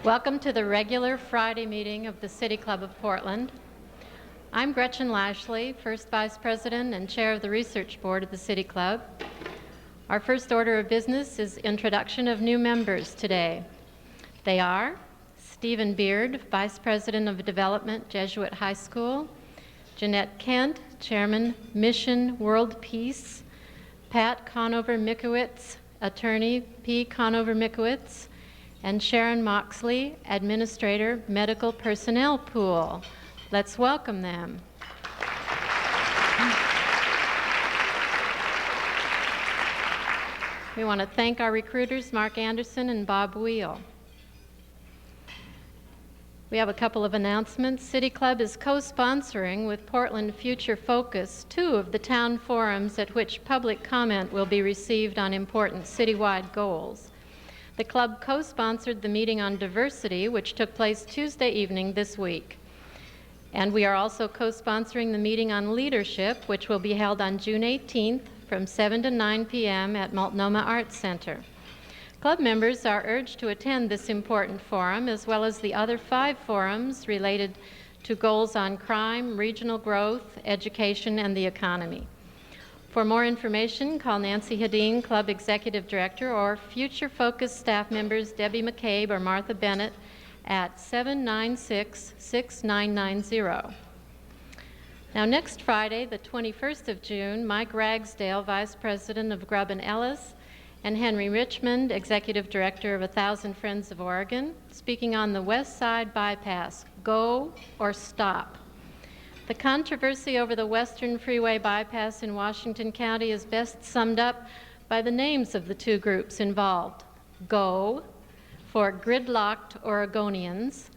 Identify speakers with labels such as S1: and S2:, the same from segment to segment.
S1: Welcome to the regular Friday meeting of the City Club of Portland. I'm Gretchen Lashley, First Vice President and Chair of the Research Board of the City Club. Our first order of business is introduction of new members today. They are Stephen Beard, Vice President of Development, Jesuit High School, Jeanette Kent, Chairman, Mission World Peace, Pat Conover-Mikowitz, Attorney P. Conover-Mikowitz, and Sharon Moxley, Administrator, Medical Personnel Pool. Let's welcome them. We want to thank our recruiters, Mark Anderson and Bob Wheel. We have a couple of announcements. City Club is co-sponsoring with Portland Future Focus 2 of the town forums at which public comment will be received on important citywide goals. The club co-sponsored the meeting on diversity, which took place Tuesday evening this week. And we are also co-sponsoring the meeting on leadership, which will be held on June 18th from 7 to 9 p.m. at Multnomah Arts Center. Club members are urged to attend this important forum, as well as the other 5 forums related to goals on crime, regional growth, education, and the economy. For more information, call Nancy Hedin, Club Executive Director, or Future Focus staff members Debbie McCabe or Martha Bennett at 796-6990. Now, next Friday, the 21st of June, Mike Ragsdale, Vice President of Grubb & Ellis, and Henry Richmond, Executive Director of 1,000 Friends of Oregon, speaking on the West Side Bypass, Go or Stop. The controversy over the Western Freeway bypass in Washington County is best summed up by the names of the two groups involved. Go, for gridlocked Oregonians,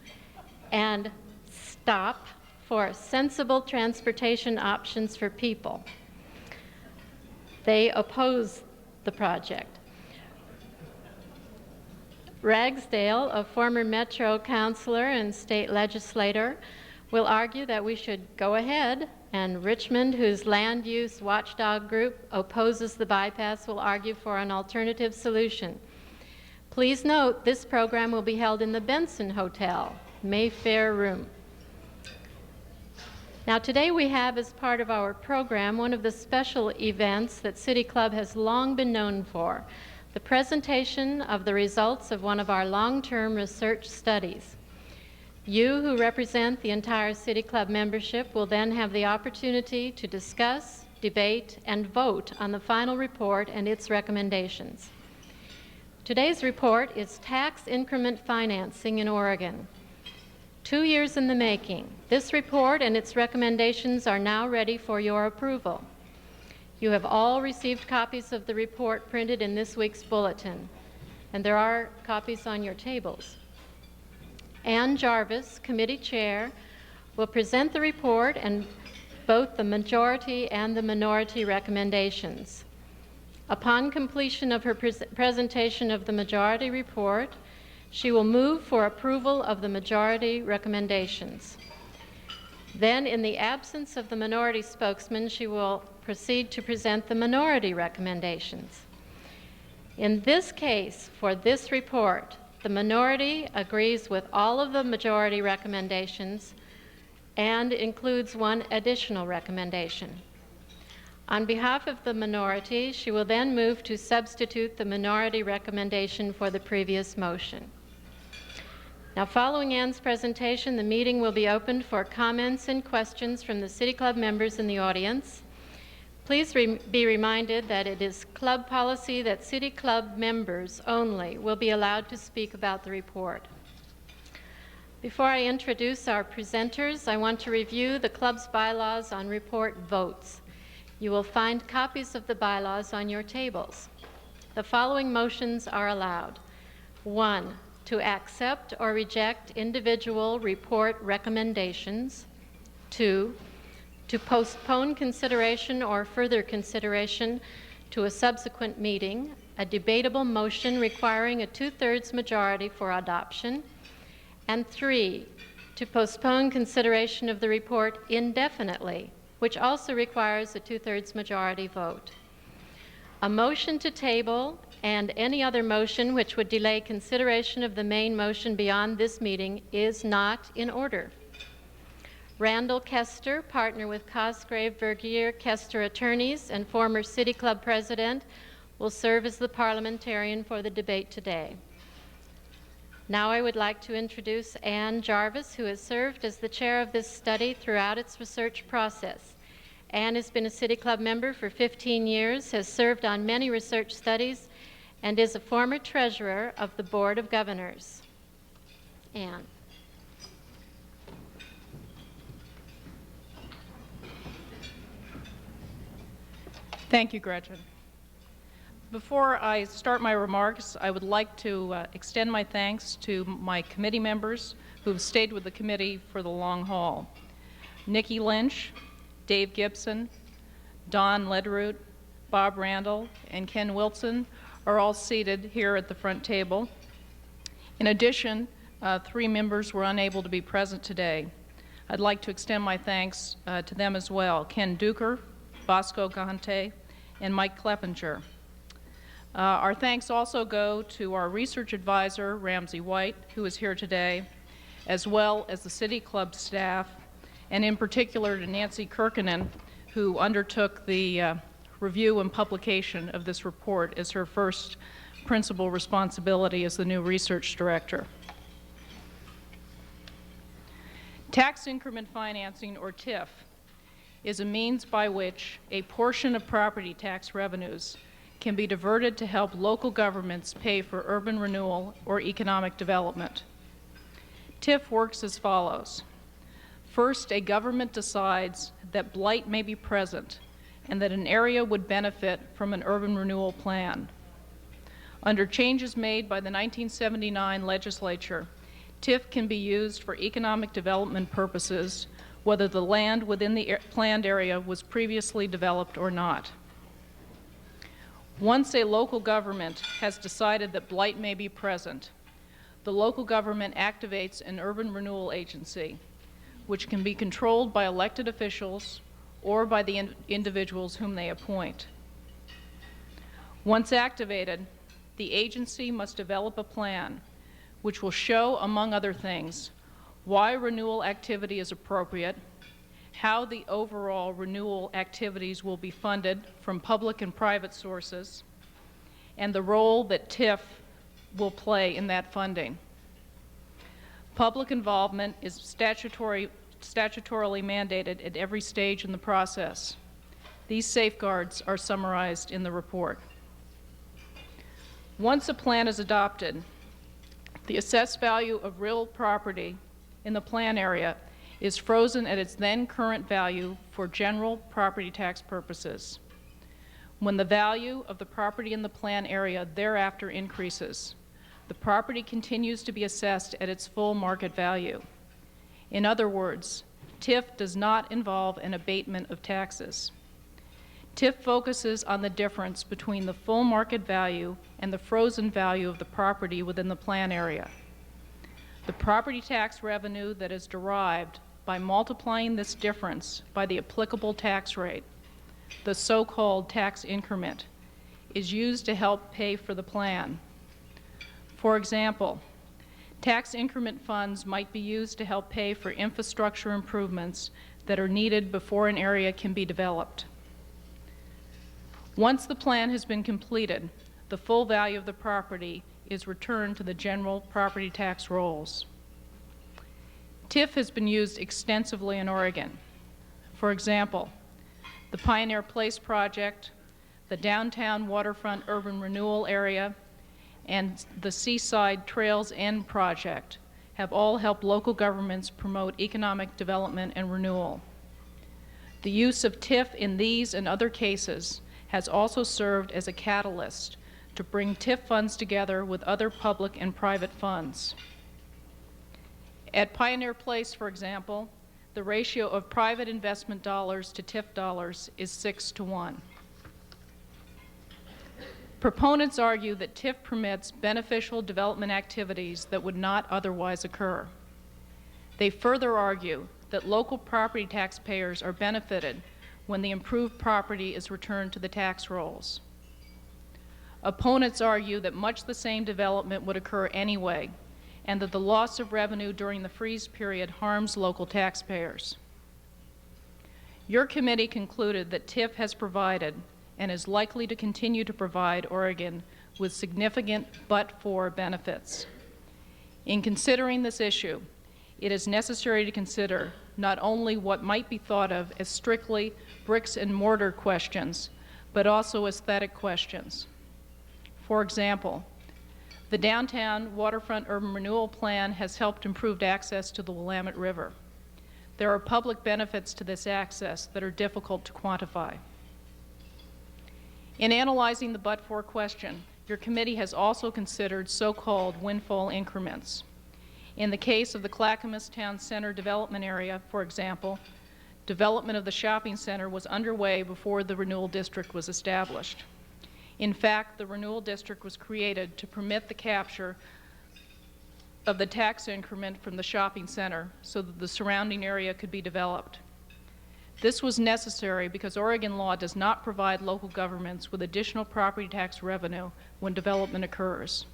S1: and Stop, for sensible transportation options for people. They oppose the project. Ragsdale, a former Metro councilor and state legislator, will argue that we should go ahead, and Richmond, whose land use watchdog group opposes the bypass, will argue for an alternative solution. Please note, this program will be held in the Benson Hotel, Mayfair Room. Now, today we have as part of our program one of the special events that City Club has long been known for, the presentation of the results of one of our long-term research studies. You, who represent the entire City Club membership, will then have the opportunity to discuss, debate, and vote on the final report and its recommendations. Today's report is Tax Increment Financing in Oregon. 2 years in the making. This report and its recommendations are now ready for your approval. You have all received copies of the report printed in this week's bulletin, and there are copies on your tables. Ann Jarvis, committee chair, will present the report and both the majority and the minority recommendations. Upon completion of her presentation of the majority report, she will move for approval of the majority recommendations. Then, in the absence of the minority spokesman, she will proceed to present the minority recommendations. In this case, for this report, the minority agrees with all of the majority recommendations and includes one additional recommendation. On behalf of the minority, she will then move to substitute the minority recommendation for the previous motion. Now, following Ann's presentation, the meeting will be opened for comments and questions from the City Club members in the audience. Please be reminded that it is club policy that City Club members only will be allowed to speak about the report. Before I introduce our presenters, I want to review the club's bylaws on report votes. You will find copies of the bylaws on your tables. The following motions are allowed. 1, to accept or reject individual report recommendations. 2, to postpone consideration or further consideration to a subsequent meeting, a debatable motion requiring a 2/3 majority for adoption. And 3, to postpone consideration of the report indefinitely, which also requires a 2/3 majority vote. A motion to table and any other motion which would delay consideration of the main motion beyond this meeting is not in order. Randall Kester, partner with Cosgrave, Vergier, Kester Attorneys, and former City Club president, will serve as the parliamentarian for the debate today. Now I would like to introduce Ann Jarvis, who has served as the chair of this study throughout its research process. Ann has been a City Club member for 15 years, has served on many research studies, and is a former treasurer of the Board of Governors. Ann.
S2: Thank you, Gretchen. Before I start my remarks, I would like to extend my thanks to my committee members who have stayed with the committee for the long haul. Nikki Lynch, Dave Gibson, Don Lederoot, Bob Randall, and Ken Wilson are all seated here at the front table. In addition, 3 members were unable to be present today. I'd like to extend my thanks to them as well: Ken Duker, Bosco Gante, and Mike Kleppinger. Our thanks also go to our research advisor, Ramsey White, who is here today, as well as the City Club staff, and in particular to Nancy Kirkinen, who undertook the review and publication of this report as her first principal responsibility as the new research director. Tax increment financing, or TIF, is a means by which a portion of property tax revenues can be diverted to help local governments pay for urban renewal or economic development. TIF works as follows. First, a government decides that blight may be present and that an area would benefit from an urban renewal plan. Under changes made by the 1979 legislature, TIF can be used for economic development purposes whether the land within the planned area was previously developed or not. Once a local government has decided that blight may be present, the local government activates an urban renewal agency, which can be controlled by elected officials or by the individuals whom they appoint. Once activated, the agency must develop a plan which will show, among other things, why renewal activity is appropriate, how the overall renewal activities will be funded from public and private sources, and the role that TIF will play in that funding. Public involvement is statutorily mandated at every stage in the process. These safeguards are summarized in the report. Once a plan is adopted, the assessed value of real property in the plan area is frozen at its then current value for general property tax purposes. When the value of the property in the plan area thereafter increases, the property continues to be assessed at its full market value. In other words, TIF does not involve an abatement of taxes. TIF focuses on the difference between the full market value and the frozen value of the property within the plan area. The property tax revenue that is derived by multiplying this difference by the applicable tax rate, the so-called tax increment, is used to help pay for the plan. For example, tax increment funds might be used to help pay for infrastructure improvements that are needed before an area can be developed. Once the plan has been completed, the full value of the property is returned to the general property tax rolls. TIF has been used extensively in Oregon. For example, the Pioneer Place project, the downtown waterfront urban renewal area, and the Seaside Trails End project have all helped local governments promote economic development and renewal. The use of TIF in these and other cases has also served as a catalyst to bring TIF funds together with other public and private funds. At Pioneer Place, for example, the ratio of private investment dollars to TIF dollars is 6-to-1. Proponents argue that TIF permits beneficial development activities that would not otherwise occur. They further argue that local property taxpayers are benefited when the improved property is returned to the tax rolls. Opponents argue that much the same development would occur anyway, and that the loss of revenue during the freeze period harms local taxpayers. Your committee concluded that TIF has provided and is likely to continue to provide Oregon with significant but-for benefits. In considering this issue, it is necessary to consider not only what might be thought of as strictly bricks and mortar questions, but also aesthetic questions. For example, the Downtown Waterfront Urban Renewal Plan has helped improve access to the Willamette River. There are public benefits to this access that are difficult to quantify. In analyzing the but-for question, your committee has also considered so-called windfall increments. In the case of the Clackamas Town Center development area, for example, development of the shopping center was underway before the renewal district was established. In fact, the renewal district was created to permit the capture of the tax increment from the shopping center so that the surrounding area could be developed. This was necessary because Oregon law does not provide local governments with additional property tax revenue when development occurs.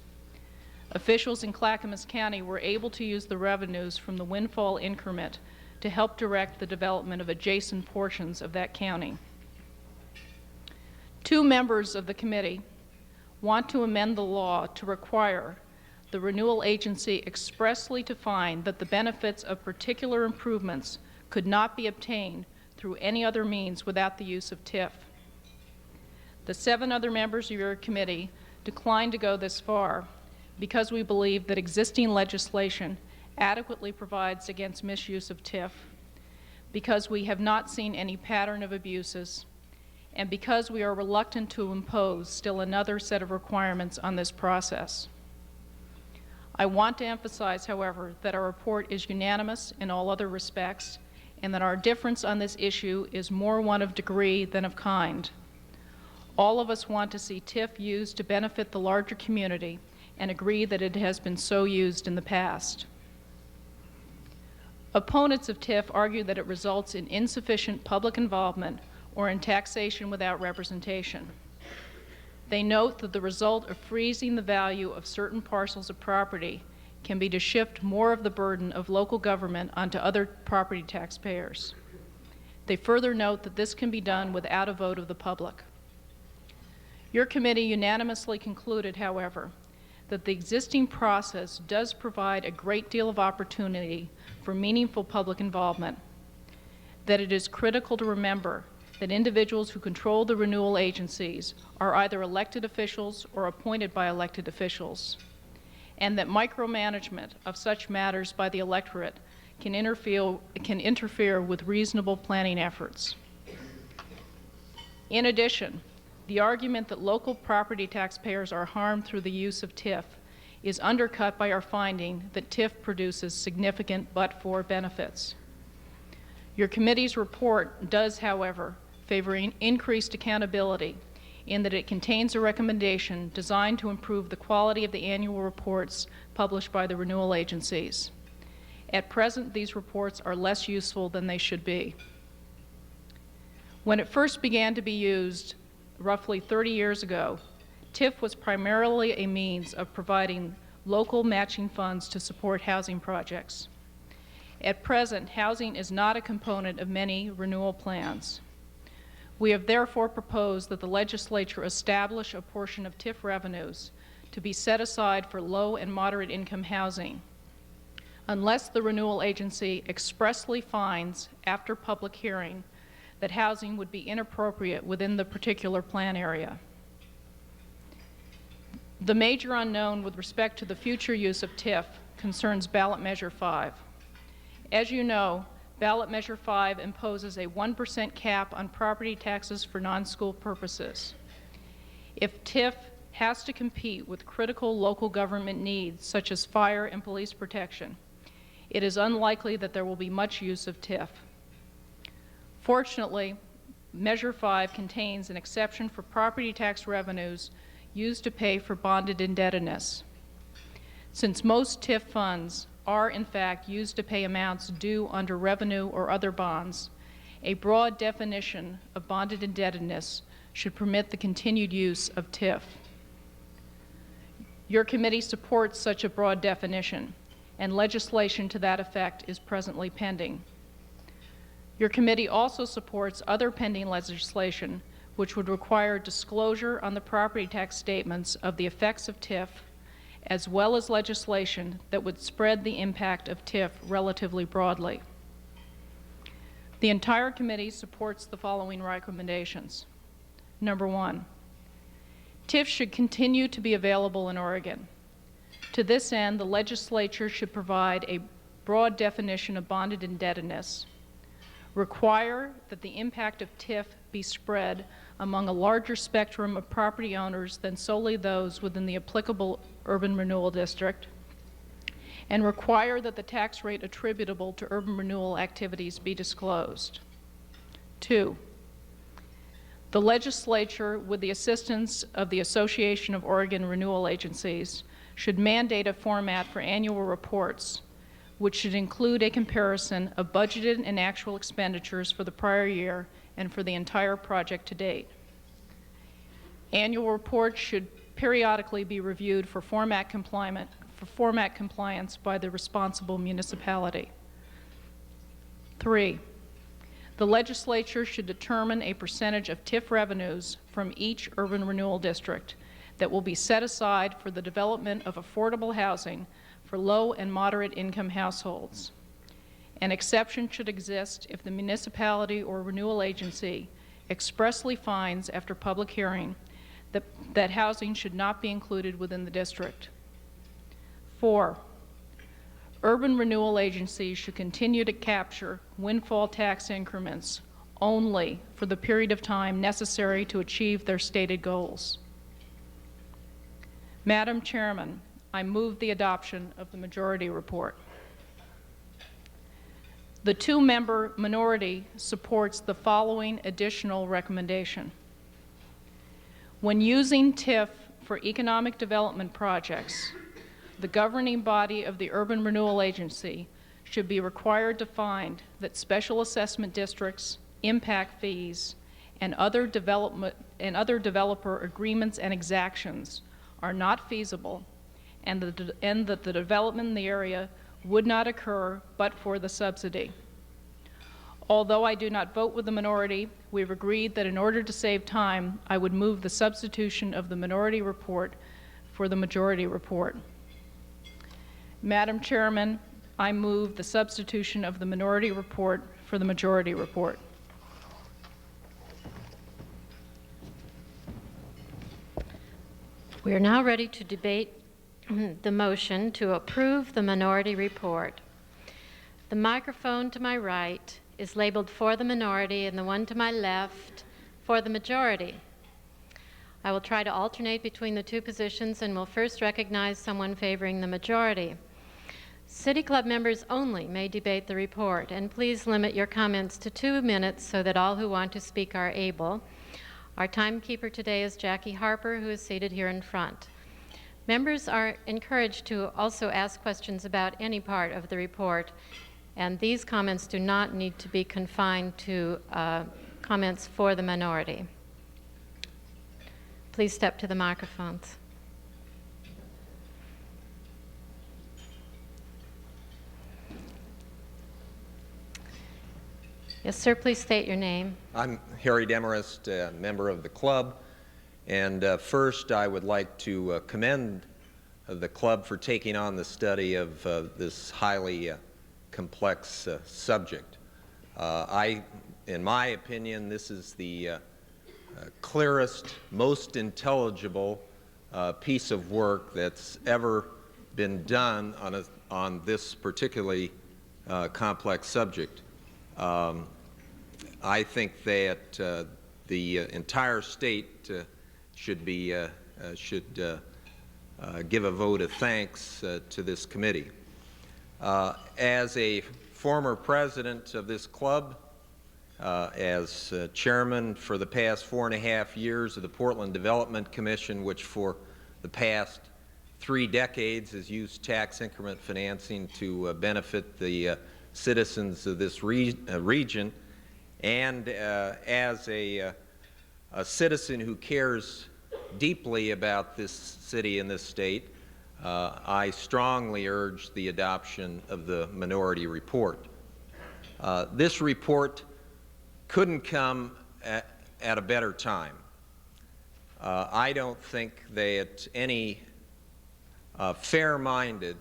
S2: Officials in Clackamas County were able to use the revenues from the windfall increment to help direct the development of adjacent portions of that county. Two members of the committee want to amend the law to require the renewal agency expressly to find that the benefits of particular improvements could not be obtained through any other means without the use of TIF. The 7 other members of your committee declined to go this far because we believe that existing legislation adequately provides against misuse of TIF, because we have not seen any pattern of abuses, and because we are reluctant to impose still another set of requirements on this process. I want to emphasize, however, that our report is unanimous in all other respects, and that our difference on this issue is more one of degree than of kind. All of us want to see TIF used to benefit the larger community and agree that it has been so used in the past. Opponents of TIF argue that it results in insufficient public involvement or in taxation without representation. They note that the result of freezing the value of certain parcels of property can be to shift more of the burden of local government onto other property taxpayers. They further note that this can be done without a vote of the public. Your committee unanimously concluded, however, that the existing process does provide a great deal of opportunity for meaningful public involvement, that it is critical to remember that individuals who control the renewal agencies are either elected officials or appointed by elected officials, and that micromanagement of such matters by the electorate can interfere with reasonable planning efforts. In addition, the argument that local property taxpayers are harmed through the use of TIF is undercut by our finding that TIF produces significant but-for benefits. Your committee's report does, however, favor increased accountability in that it contains a recommendation designed to improve the quality of the annual reports published by the renewal agencies. At present, these reports are less useful than they should be. When it first began to be used, roughly 30 years ago, TIF was primarily a means of providing local matching funds to support housing projects. At present, housing is not a component of many renewal plans. We have therefore proposed that the legislature establish a portion of TIF revenues to be set aside for low and moderate income housing, unless the renewal agency expressly finds, after public hearing, that housing would be inappropriate within the particular plan area. The major unknown with respect to the future use of TIF concerns Ballot Measure 5. As you know, Ballot Measure 5 imposes a 1% cap on property taxes for non-school purposes. If TIF has to compete with critical local government needs, such as fire and police protection, it is unlikely that there will be much use of TIF. Fortunately, Measure 5 contains an exception for property tax revenues used to pay for bonded indebtedness. Since most TIF funds are, in fact, used to pay amounts due under revenue or other bonds, a broad definition of bonded indebtedness should permit the continued use of TIF. Your committee supports such a broad definition, and legislation to that effect is presently pending. Your committee also supports other pending legislation which would require disclosure on the property tax statements of the effects of TIF, as well as legislation that would spread the impact of TIF relatively broadly. The entire committee supports the following recommendations. Number one, TIF should continue to be available in Oregon. To this end, the legislature should provide a broad definition of bonded indebtedness, require that the impact of TIF be spread among a larger spectrum of property owners than solely those within the applicable urban renewal district, and require that the tax rate attributable to urban renewal activities be disclosed. Two, the legislature, with the assistance of the Association of Oregon Renewal Agencies, should mandate a format for annual reports, which should include a comparison of budgeted and actual expenditures for the prior year and for the entire project to date. Annual reports should periodically be reviewed for format compliance by the responsible municipality. Three, the legislature should determine a percentage of TIF revenues from each urban renewal district that will be set aside for the development of affordable housing for low and moderate income households. An exception should exist if the municipality or renewal agency expressly finds after public hearing that housing should not be included within the district. Four, urban renewal agencies should continue to capture windfall tax increments only for the period of time necessary to achieve their stated goals. Madam Chairman, I move the adoption of the majority report. The two-member minority supports the following additional recommendation. When using TIF for economic development projects, the governing body of the Urban Renewal Agency should be required to find that special assessment districts, impact fees, and other developer agreements and exactions are not feasible, and that the development in the area would not occur but for the subsidy. Although I do not vote with the minority, we've agreed that in order to save time, I would move the substitution of the minority report for the majority report. Madam Chairman, I move the substitution of the minority report for the majority report.
S1: We are now ready to debate the motion to approve the minority report. The microphone to my right is labeled for the minority and the one to my left for the majority. I will try to alternate between the two positions and will first recognize someone favoring the majority. City Club members only may debate the report, and please limit your comments to 2 minutes so that all who want to speak are able. Our timekeeper today is Jackie Harper, who is seated here in front. Members are encouraged to also ask questions about any part of the report, and these comments do not need to be confined to comments for the minority. Please step to the microphones. Yes, sir, please state your name.
S3: I'm Harry Demarest, a member of the club, and first I would like to commend the club for taking on the study of this highly complex subject. In my opinion, this is the clearest, most intelligible piece of work that's ever been done on this particularly complex subject. I think that the entire state should give a vote of thanks to this committee. As a former president of this club, as chairman for the past 4.5 years of the Portland Development Commission, which for the past 3 decades has used tax increment financing to benefit the citizens of this region, and as a citizen who cares deeply about this city and this state, I strongly urge the adoption of the minority report. This report couldn't come at a better time. I don't think that any fair-minded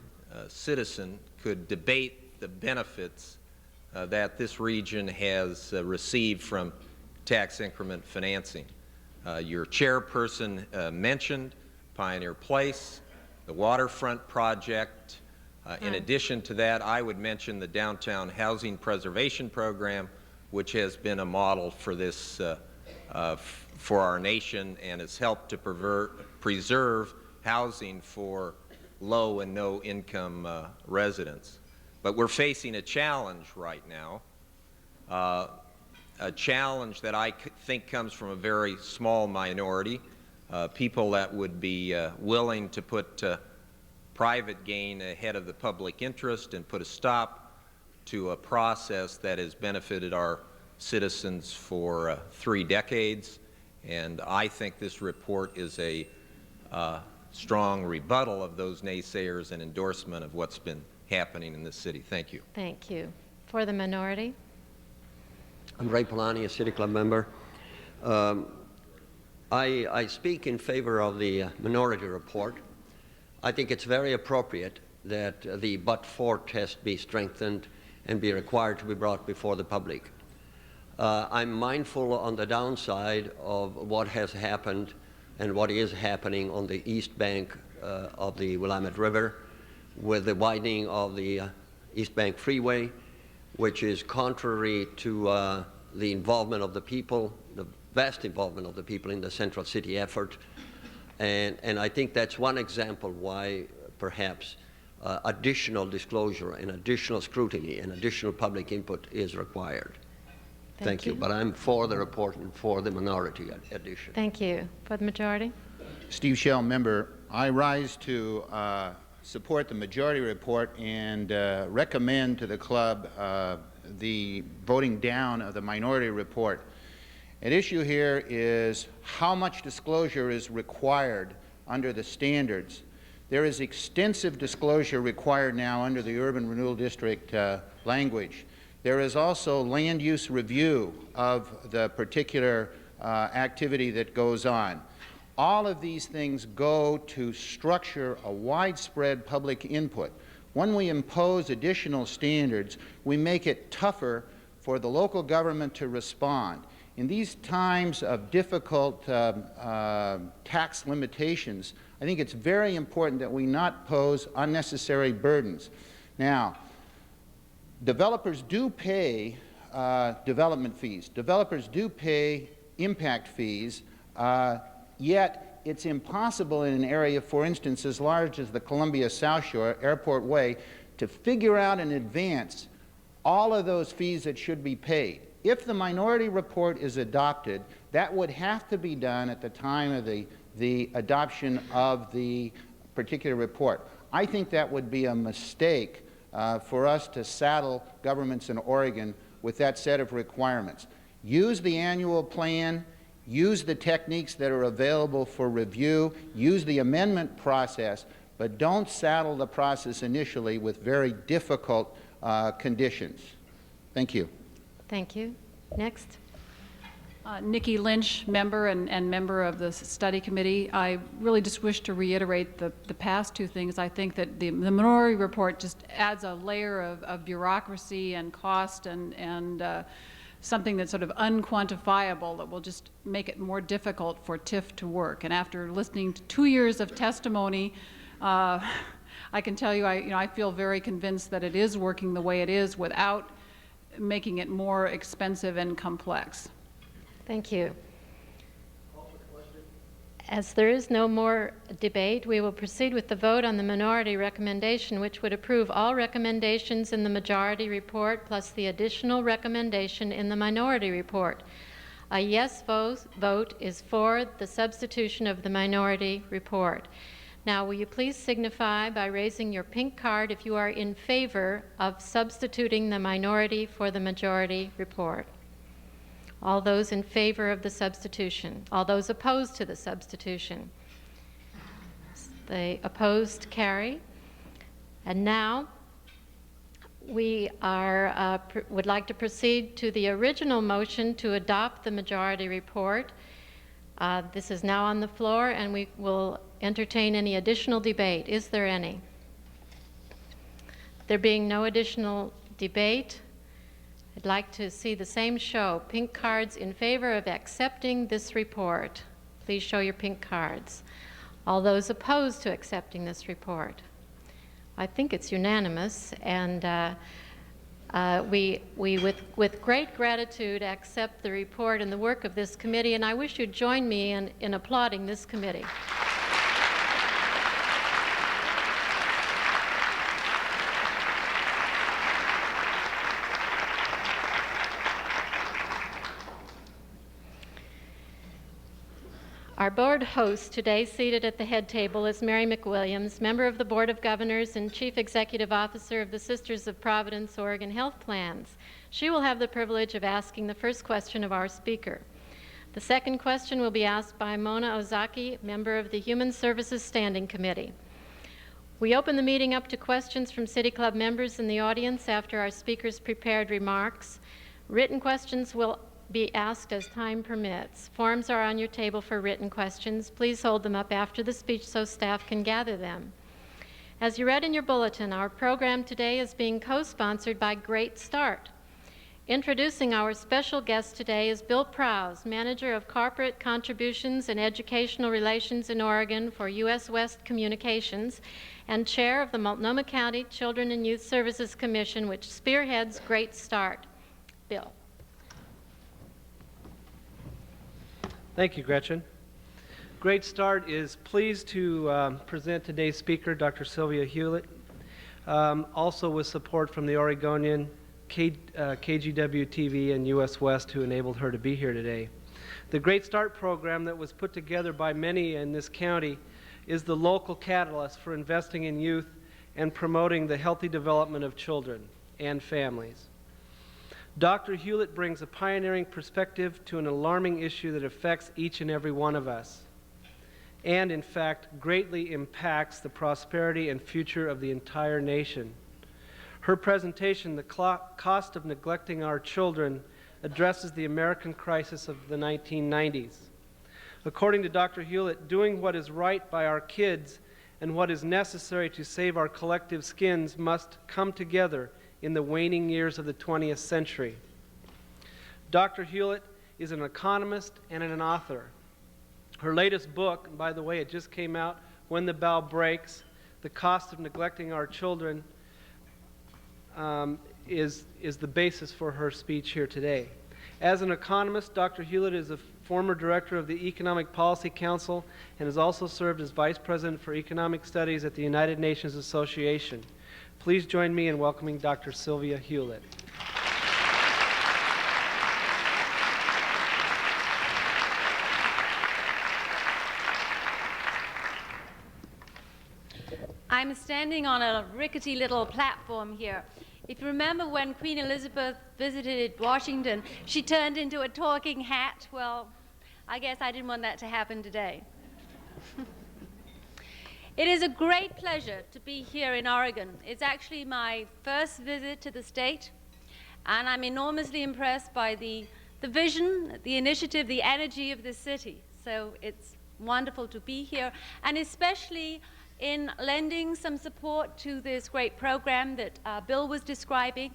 S3: citizen could debate the benefits that this region has received from tax increment financing. Your chairperson mentioned Pioneer Place, the waterfront project. In addition to that, I would mention the Downtown Housing Preservation Program, which has been a model for this for our nation and has helped to preserve housing for low and no income residents. But we're facing a challenge right now, a challenge that I think comes from a very small minority, people that would be willing to put private gain ahead of the public interest and put a stop to a process that has benefited our citizens for 3 decades. And I think this report is a strong rebuttal of those naysayers and endorsement of what's been happening in this city. Thank you.
S1: Thank you. For the minority?
S4: I'm Ray Polani, a City Club member. I speak in favor of the minority report. I think it's very appropriate that the but-for test be strengthened and be required to be brought before the public. I'm mindful on the downside of what has happened and what is happening on the east bank of the Willamette River with the widening of the East Bank Freeway, which is contrary to the involvement of the people, the vast involvement of the people in the Central City effort. And I think that's one example why perhaps additional disclosure and additional scrutiny and additional public input is required. Thank you. But I'm for the report and for the minority addition.
S1: Thank you. For the majority?
S5: Steve Shell, member. I rise to support the majority report and recommend to the club the voting down of the minority report. At issue here is how much disclosure is required under the standards. There is extensive disclosure required now under the Urban Renewal District language. There is also land use review of the particular activity that goes on. All of these things go to structure a widespread public input. When we impose additional standards, we make it tougher for the local government to respond. In these times of difficult tax limitations, I think it's very important that we not pose unnecessary burdens. Now, developers do pay development fees. Developers do pay impact fees, yet it's impossible in an area, for instance, as large as the Columbia South Shore, Airport Way, to figure out in advance all of those fees that should be paid. If the minority report is adopted, that would have to be done at the time of the adoption of the particular report. I think that would be a mistake for us to saddle governments in Oregon with that set of requirements. Use the annual plan, use the techniques that are available for review, use the amendment process, but don't saddle the process initially with very difficult conditions. Thank you.
S1: Thank you. Next.
S2: Nikki Lynch, member and member of the study committee. I really just wish to reiterate the past two things. I think that the minority report just adds a layer of bureaucracy and cost and something that's sort of unquantifiable that will just make it more difficult for TIF to work. And after listening to 2 years of testimony, I can tell you, I feel very convinced that it is working the way it is without making it more expensive and complex.
S1: Thank you. As there is no more debate, we will proceed with the vote on the minority recommendation, which would approve all recommendations in the majority report plus the additional recommendation in the minority report. A yes vote is for the substitution of the minority report. Now, will you please signify by raising your pink card if you are in favor of substituting the minority for the majority report? All those in favor of the substitution. All those opposed to the substitution. The opposed carry. And now we would like to proceed to the original motion to adopt the majority report. This is now on the floor, and we will entertain any additional debate. Is there any? There being no additional debate, I'd like to see the same show. Pink cards in favor of accepting this report. Please show your pink cards. All those opposed to accepting this report. I think it's unanimous, and we with great gratitude accept the report and the work of this committee, and I wish you'd join me in applauding this committee. Our board host today, seated at the head table, is Mary McWilliams, member of the Board of Governors and Chief Executive Officer of the Sisters of Providence Oregon Health Plans. She will have the privilege of asking the first question of our speaker. The second question will be asked by Mona Ozaki, member of the Human Services Standing Committee. We open the meeting up to questions from City Club members in the audience after our speakers' prepared remarks. Written questions will be asked as time permits. Forms are on your table for written questions. Please hold them up after the speech so staff can gather them. As you read in your bulletin, our program today is being co-sponsored by Great Start. Introducing our special guest today is Bill Prowse, Manager of Corporate Contributions and Educational Relations in Oregon for U.S. West Communications and Chair of the Multnomah County Children and Youth Services Commission, which spearheads Great Start. Bill.
S6: Thank you, Gretchen. Great Start is pleased to present today's speaker, Dr. Sylvia Hewlett, also with support from the Oregonian, KGW-TV, and U.S. West, who enabled her to be here today. The Great Start program that was put together by many in this county is the local catalyst for investing in youth and promoting the healthy development of children and families. Dr. Hewlett brings a pioneering perspective to an alarming issue that affects each and every one of us, and in fact greatly impacts the prosperity and future of the entire nation. Her presentation, The Cost of Neglecting Our Children, addresses the American crisis of the 1990s. According to Dr. Hewlett, doing what is right by our kids and what is necessary to save our collective skins must come together in the waning years of the 20th century. Dr. Hewlett is an economist and an author. Her latest book, and by the way, it just came out, When the Bough Breaks, The Cost of Neglecting Our Children, is the basis for her speech here today. As an economist, Dr. Hewlett is a former director of the Economic Policy Council and has also served as Vice President for Economic Studies at the United Nations Association. Please join me in welcoming Dr. Sylvia Hewlett.
S7: I'm standing on a rickety little platform here. If you remember when Queen Elizabeth visited Washington, she turned into a talking hat. Well, I guess I didn't want that to happen today. It is a great pleasure to be here in Oregon. It's actually my first visit to the state, and I'm enormously impressed by the vision, the initiative, the energy of this city. So it's wonderful to be here, and especially in lending some support to this great program that Bill was describing,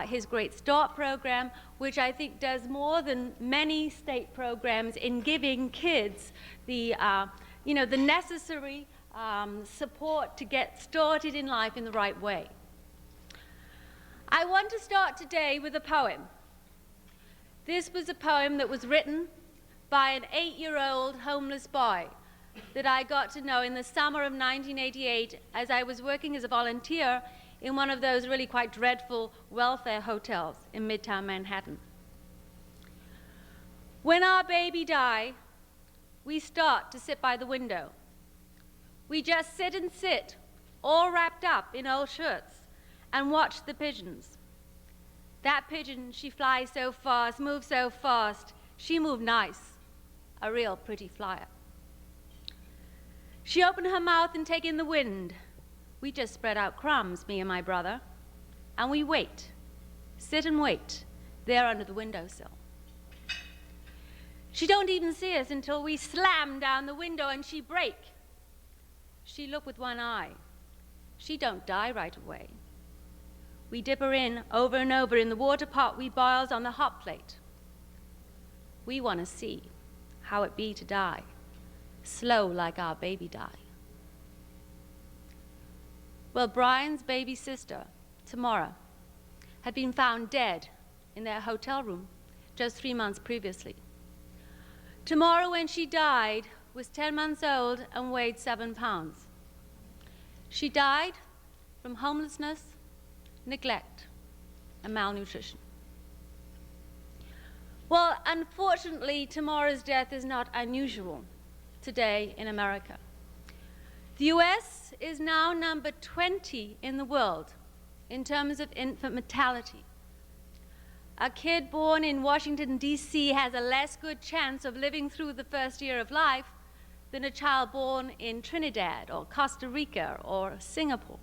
S7: his Great Start program, which I think does more than many state programs in giving kids the necessary support to get started in life in the right way. I want to start today with a poem. This was a poem that was written by an 8-year-old homeless boy that I got to know in the summer of 1988 as I was working as a volunteer in one of those really quite dreadful welfare hotels in Midtown Manhattan. When our baby die, we start to sit by the window. We just sit and sit, all wrapped up in old shirts, and watch the pigeons. That pigeon, she flies so fast, moves so fast, she moved nice, a real pretty flyer. She opened her mouth and take in the wind. We just spread out crumbs, me and my brother, and we wait, sit and wait, there under the windowsill. She don't even see us until we slam down the window and she break. She look with one eye. She don't die right away. We dip her in over and over in the water pot we boils on the hot plate. We want to see how it be to die, slow like our baby die. Well, Brian's baby sister, Tamara, had been found dead in their hotel room just 3 months previously. Tamara, when she died, was 10 months old and weighed 7 pounds. She died from homelessness, neglect, and malnutrition. Well, unfortunately, Tamara's death is not unusual today in America. The US is now number 20 in the world in terms of infant mortality. A kid born in Washington, D.C. has a less good chance of living through the first year of life than a child born in Trinidad or Costa Rica or Singapore.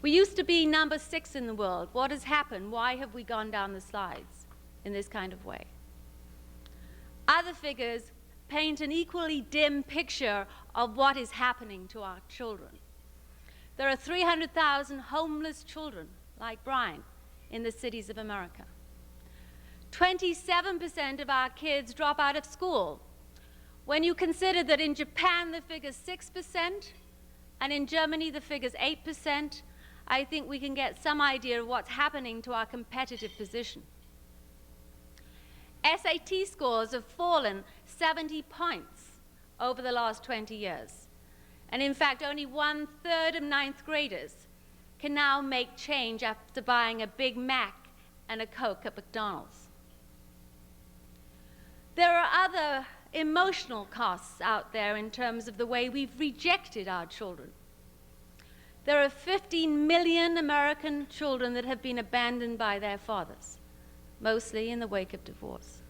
S7: We used to be number 6 in the world. What has happened? Why have we gone down the slides in this kind of way? Other figures paint an equally dim picture of what is happening to our children. There are 300,000 homeless children like Brian in the cities of America. 27% of our kids drop out of school. When you consider that in Japan the figure's 6% and in Germany the figure's 8%, I think we can get some idea of what's happening to our competitive position. SAT scores have fallen 70 points over the last 20 years. And in fact, only 1/3 of 9th graders can now make change after buying a Big Mac and a Coke at McDonald's. There are other emotional costs out there in terms of the way we've rejected our children. There are 15 million American children that have been abandoned by their fathers, mostly in the wake of divorce.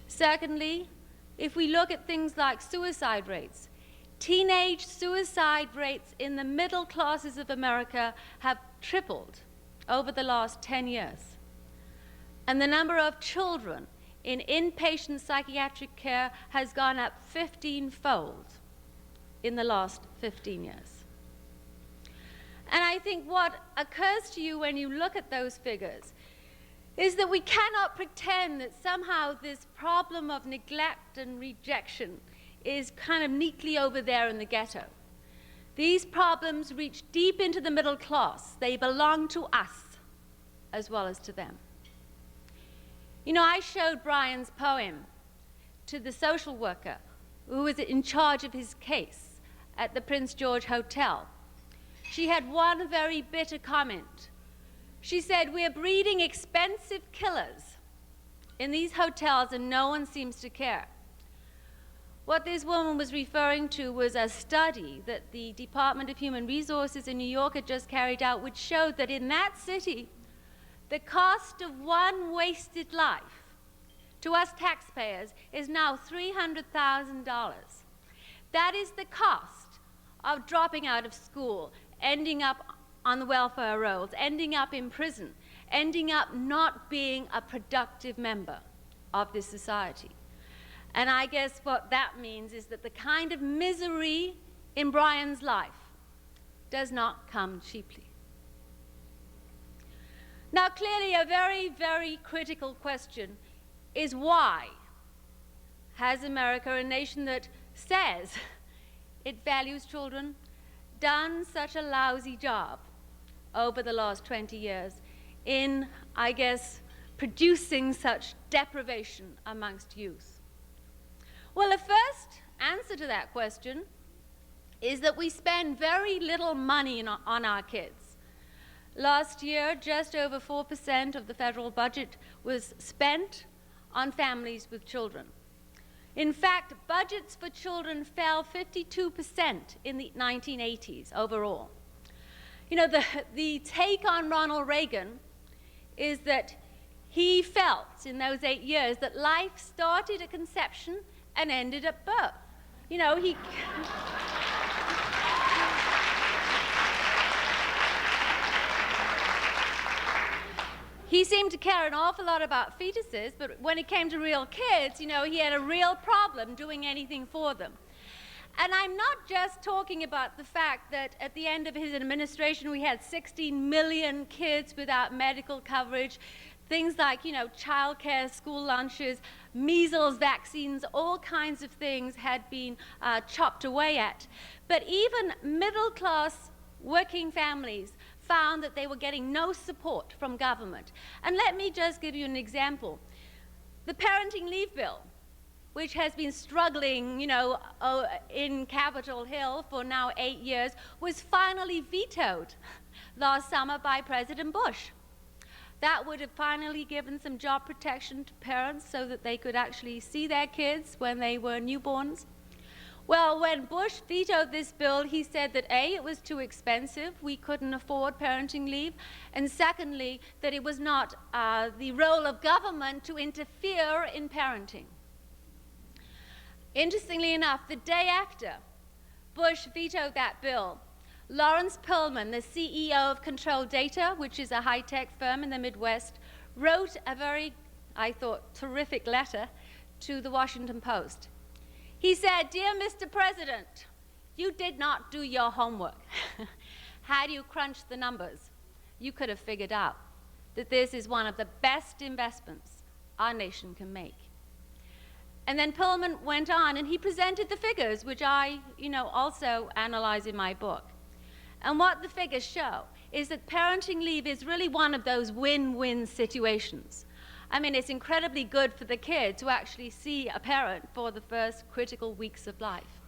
S7: Secondly, if we look at things like suicide rates, teenage suicide rates in the middle classes of America have tripled over the last 10 years. And the number of children in inpatient psychiatric care has gone up 15-fold in the last 15 years. And I think what occurs to you when you look at those figures is that we cannot pretend that somehow this problem of neglect and rejection is kind of neatly over there in the ghetto. These problems reach deep into the middle class. They belong to us as well as to them. You know, I showed Brian's poem to the social worker who was in charge of his case at the Prince George Hotel. She had one very bitter comment. She said, "We're breeding expensive killers in these hotels and no one seems to care." What this woman was referring to was a study that the Department of Human Resources in New York had just carried out, which showed that in that city, the cost of one wasted life to us taxpayers is now $300,000. That is the cost of dropping out of school, ending up on the welfare rolls, ending up in prison, ending up not being a productive member of this society. And I guess what that means is that the kind of misery in Brian's life does not come cheaply. Now, clearly, a very, very critical question is why has America, a nation that says it values children, done such a lousy job over the last 20 years in, I guess, producing such deprivation amongst youth? Well, the first answer to that question is that we spend very little money on our kids. Last year, just over 4% of the federal budget was spent on families with children. In fact, budgets for children fell 52% in the 1980s overall. You know, the take on Ronald Reagan is that he felt in those 8 years that life started at conception and ended at birth. You know, he seemed to care an awful lot about fetuses, but when it came to real kids, you know, he had a real problem doing anything for them. And I'm not just talking about the fact that at the end of his administration we had 16 million kids without medical coverage, things like, you know, childcare, school lunches, measles vaccines, all kinds of things had been chopped away at. But even middle-class working families found that they were getting no support from government. And let me just give you an example. The parenting leave bill, which has been struggling, you know, in Capitol Hill for now 8 years, was finally vetoed last summer by President Bush. That would have finally given some job protection to parents so that they could actually see their kids when they were newborns. Well, when Bush vetoed this bill, he said that A, it was too expensive, we couldn't afford parenting leave, and secondly, that it was not the role of government to interfere in parenting. Interestingly enough, the day after Bush vetoed that bill, Lawrence Perlman, the CEO of Control Data, which is a high-tech firm in the Midwest, wrote a very, I thought, terrific letter to the Washington Post. He said, "Dear Mr. President, you did not do your homework. Had you crunched the numbers, you could have figured out that this is one of the best investments our nation can make." And then Perlman went on and he presented the figures, which I, you know, also analyze in my book. And what the figures show is that parenting leave is really one of those win-win situations. I mean, it's incredibly good for the kid to actually see a parent for the first critical weeks of life.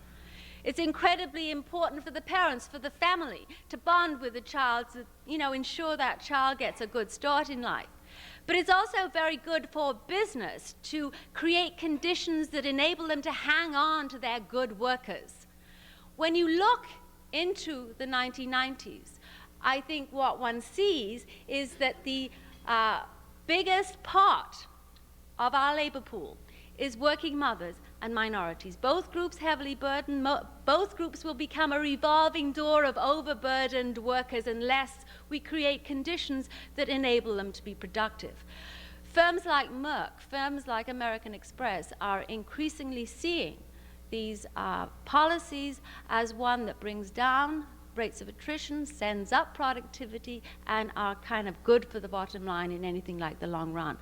S7: It's incredibly important for the parents, for the family, to bond with the child to, you know, ensure that child gets a good start in life. But it's also very good for business to create conditions that enable them to hang on to their good workers. When you look into the 1990s, I think what one sees is that the biggest part of our labor pool is working mothers and minorities. Both groups heavily burdened. Both groups will become a revolving door of overburdened workers unless we create conditions that enable them to be productive. Firms like Merck, firms like American Express are increasingly seeing these policies as one that brings down rates of attrition, sends up productivity, and are kind of good for the bottom line in anything like the long run.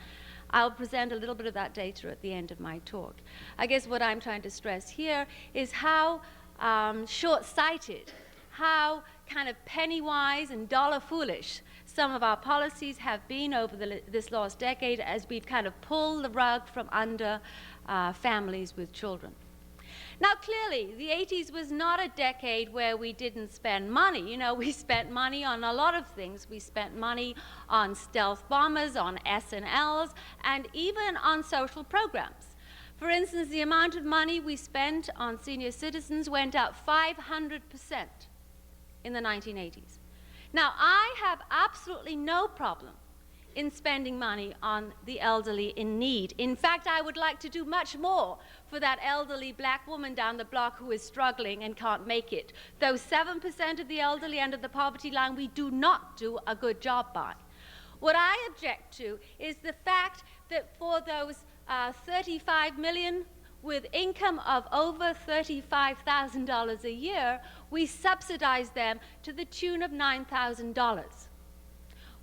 S7: I'll present a little bit of that data at the end of my talk. I guess what I'm trying to stress here is how short-sighted, how kind of penny-wise and dollar-foolish some of our policies have been over this last decade as we've kind of pulled the rug from under families with children. Now, clearly, the 80s was not a decade where we didn't spend money. You know, we spent money on a lot of things. We spent money on stealth bombers, on S&Ls, and even on social programs. For instance, the amount of money we spent on senior citizens went up 500% in the 1980s. Now, I have absolutely no problem in spending money on the elderly in need. In fact, I would like to do much more for that elderly black woman down the block who is struggling and can't make it. Those 7% of the elderly under the poverty line we do not do a good job by. What I object to is the fact that for those 35 million with income of over $35,000 a year, we subsidize them to the tune of $9,000.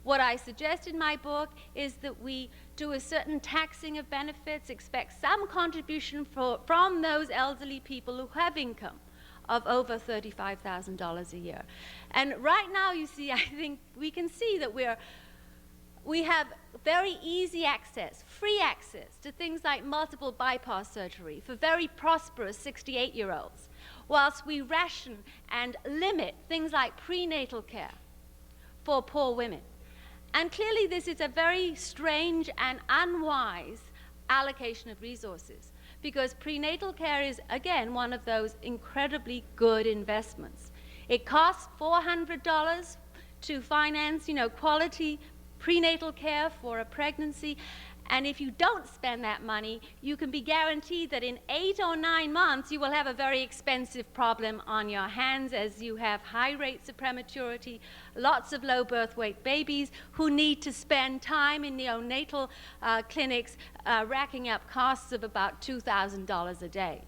S7: What I suggest in my book is that we do a certain taxing of benefits, expect some contribution from those elderly people who have income of over $35,000 a year. And right now, you see, I think we can see that we have very easy access, free access to things like multiple bypass surgery for very prosperous 68-year-olds, whilst we ration and limit things like prenatal care for poor women. And clearly this is a very strange and unwise allocation of resources, because prenatal care is, again, one of those incredibly good investments. It costs $400 to finance, quality prenatal care for a pregnancy, And if you don't spend that money, you can be guaranteed that in 8 or 9 months, you will have a very expensive problem on your hands, as you have high rates of prematurity, lots of low birth weight babies who need to spend time in neonatal clinics racking up costs of about $2,000 a day.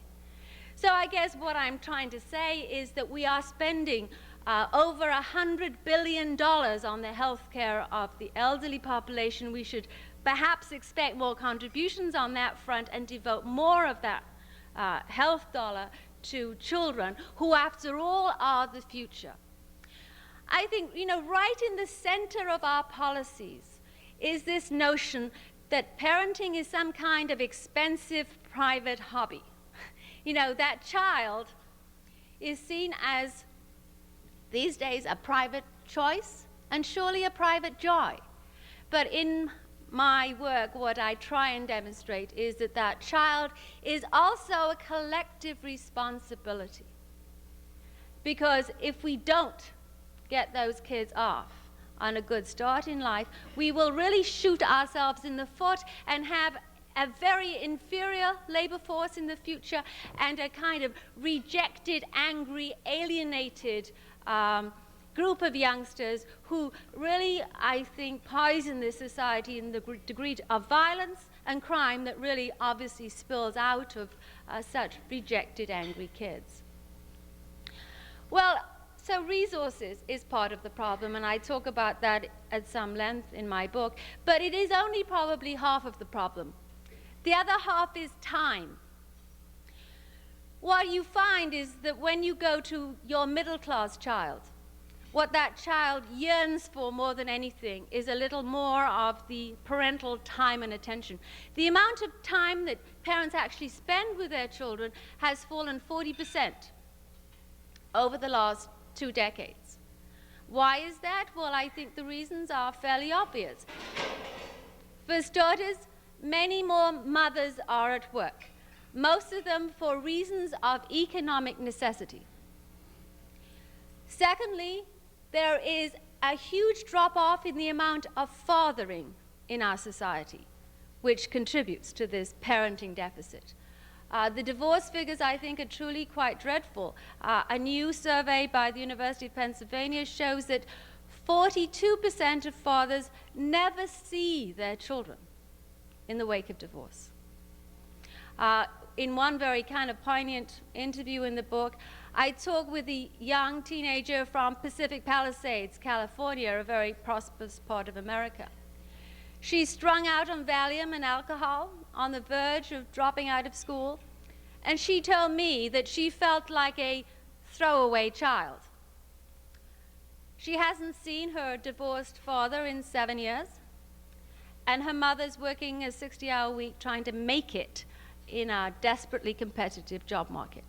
S7: So I guess what I'm trying to say is that we are spending over $100 billion on the health care of the elderly population. We should perhaps expect more contributions on that front and devote more of that health dollar to children, who after all are the future. I think, right in the center of our policies is this notion that parenting is some kind of expensive private hobby. That child is seen as, these days, a private choice and surely a private joy. But in my work, what I try and demonstrate is that that child is also a collective responsibility. Because if we don't get those kids off on a good start in life, we will really shoot ourselves in the foot and have a very inferior labor force in the future and a kind of rejected, angry, alienated group of youngsters who really, I think, poison this society in the degree of violence and crime that really obviously spills out of such rejected, angry kids. Well, so resources is part of the problem, and I talk about that at some length in my book, but it is only probably half of the problem. The other half is time. What you find is that when you go to your middle-class child, what that child yearns for more than anything is a little more of the parental time and attention. The amount of time that parents actually spend with their children has fallen 40% over the last 2 decades. Why is that? Well, I think the reasons are fairly obvious. For starters, many more mothers are at work, most of them for reasons of economic necessity. Secondly, there is a huge drop-off in the amount of fathering in our society, which contributes to this parenting deficit. The divorce figures, I think, are truly quite dreadful. A new survey by the University of Pennsylvania shows that 42% of fathers never see their children in the wake of divorce. In one very kind of poignant interview in the book, I talk with a young teenager from Pacific Palisades, California, a very prosperous part of America. She's strung out on Valium and alcohol, on the verge of dropping out of school, and she told me that she felt like a throwaway child. She hasn't seen her divorced father in 7 years, and her mother's working a 60-hour week trying to make it in a desperately competitive job market.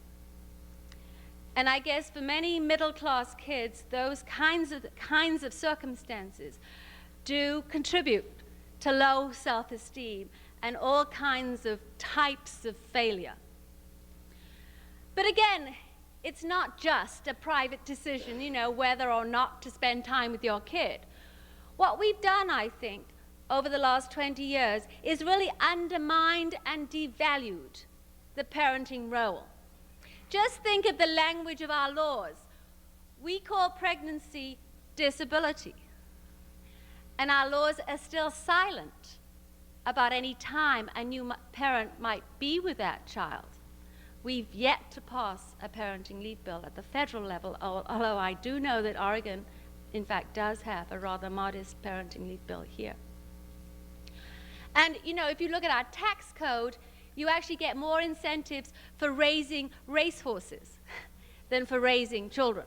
S7: And I guess for many middle-class kids, those kinds of circumstances do contribute to low self-esteem and all kinds of types of failure. But again, it's not just a private decision, whether or not to spend time with your kid. What we've done, I think, over the last 20 years is really undermined and devalued the parenting role. Just think of the language of our laws. We call pregnancy disability, and our laws are still silent about any time a new parent might be with that child. We've yet to pass a parenting leave bill at the federal level, although I do know that Oregon, in fact, does have a rather modest parenting leave bill here. And, if you look at our tax code, you actually get more incentives for raising racehorses than for raising children.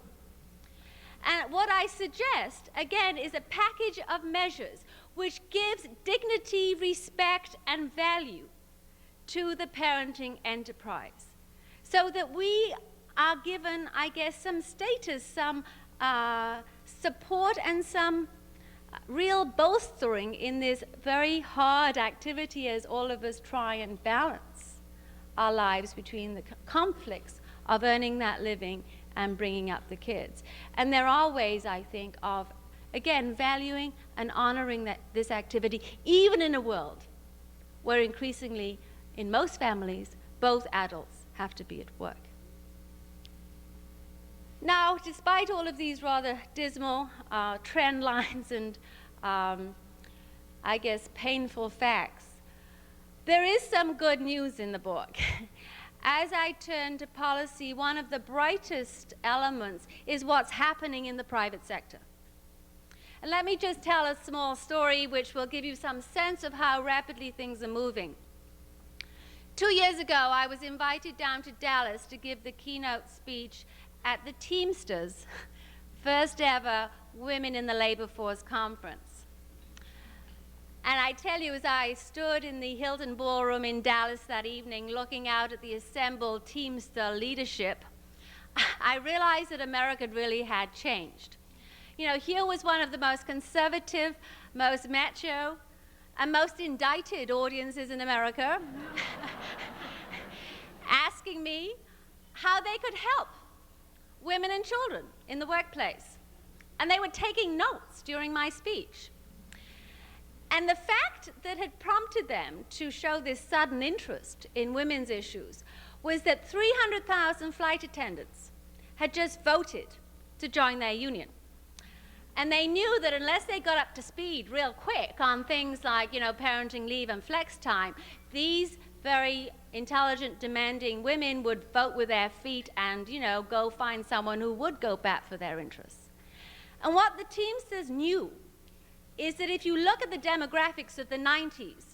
S7: And what I suggest, again, is a package of measures which gives dignity, respect, and value to the parenting enterprise, so that we are given, I guess, some status, some support, and some real bolstering in this very hard activity as all of us try and balance our lives between the conflicts of earning that living and bringing up the kids. And there are ways, I think, of, again, valuing and honoring this activity, even in a world where increasingly, in most families, both adults have to be at work. Now, despite all of these rather dismal trend lines and, I guess, painful facts, there is some good news in the book. As I turn to policy, one of the brightest elements is what's happening in the private sector. And let me just tell a small story which will give you some sense of how rapidly things are moving. 2 years ago, I was invited down to Dallas to give the keynote speech at the Teamsters' first ever Women in the Labor Force conference. And I tell you, as I stood in the Hilton Ballroom in Dallas that evening, looking out at the assembled Teamster leadership, I realized that America really had changed. You know, here was one of the most conservative, most macho, and most indicted audiences in America asking me how they could help women and children in the workplace. And they were taking notes during my speech. And the fact that had prompted them to show this sudden interest in women's issues was that 300,000 flight attendants had just voted to join their union. And they knew that unless they got up to speed real quick on things like, you know, parenting leave and flex time, these very intelligent, demanding women would vote with their feet and, you know, go find someone who would go bat for their interests. And what the Teamsters knew is that if you look at the demographics of the 90s,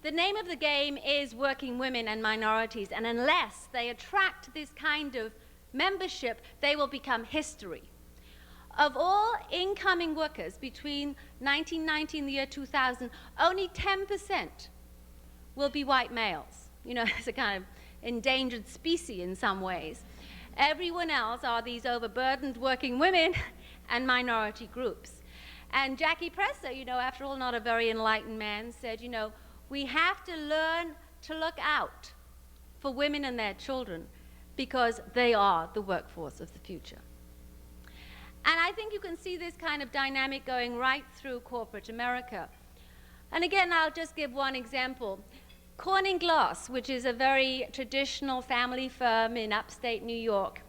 S7: the name of the game is working women and minorities, and unless they attract this kind of membership, they will become history. Of all incoming workers between 1990 and the year 2000, only 10% will be white males. You know, it's a kind of endangered species in some ways. Everyone else are these overburdened working women and minority groups. And Jackie Presser, you know, after all, not a very enlightened man, said, you know, we have to learn to look out for women and their children because they are the workforce of the future. And I think you can see this kind of dynamic going right through corporate America. And again, I'll just give one example. Corning Glass, which is a very traditional family firm in upstate New York,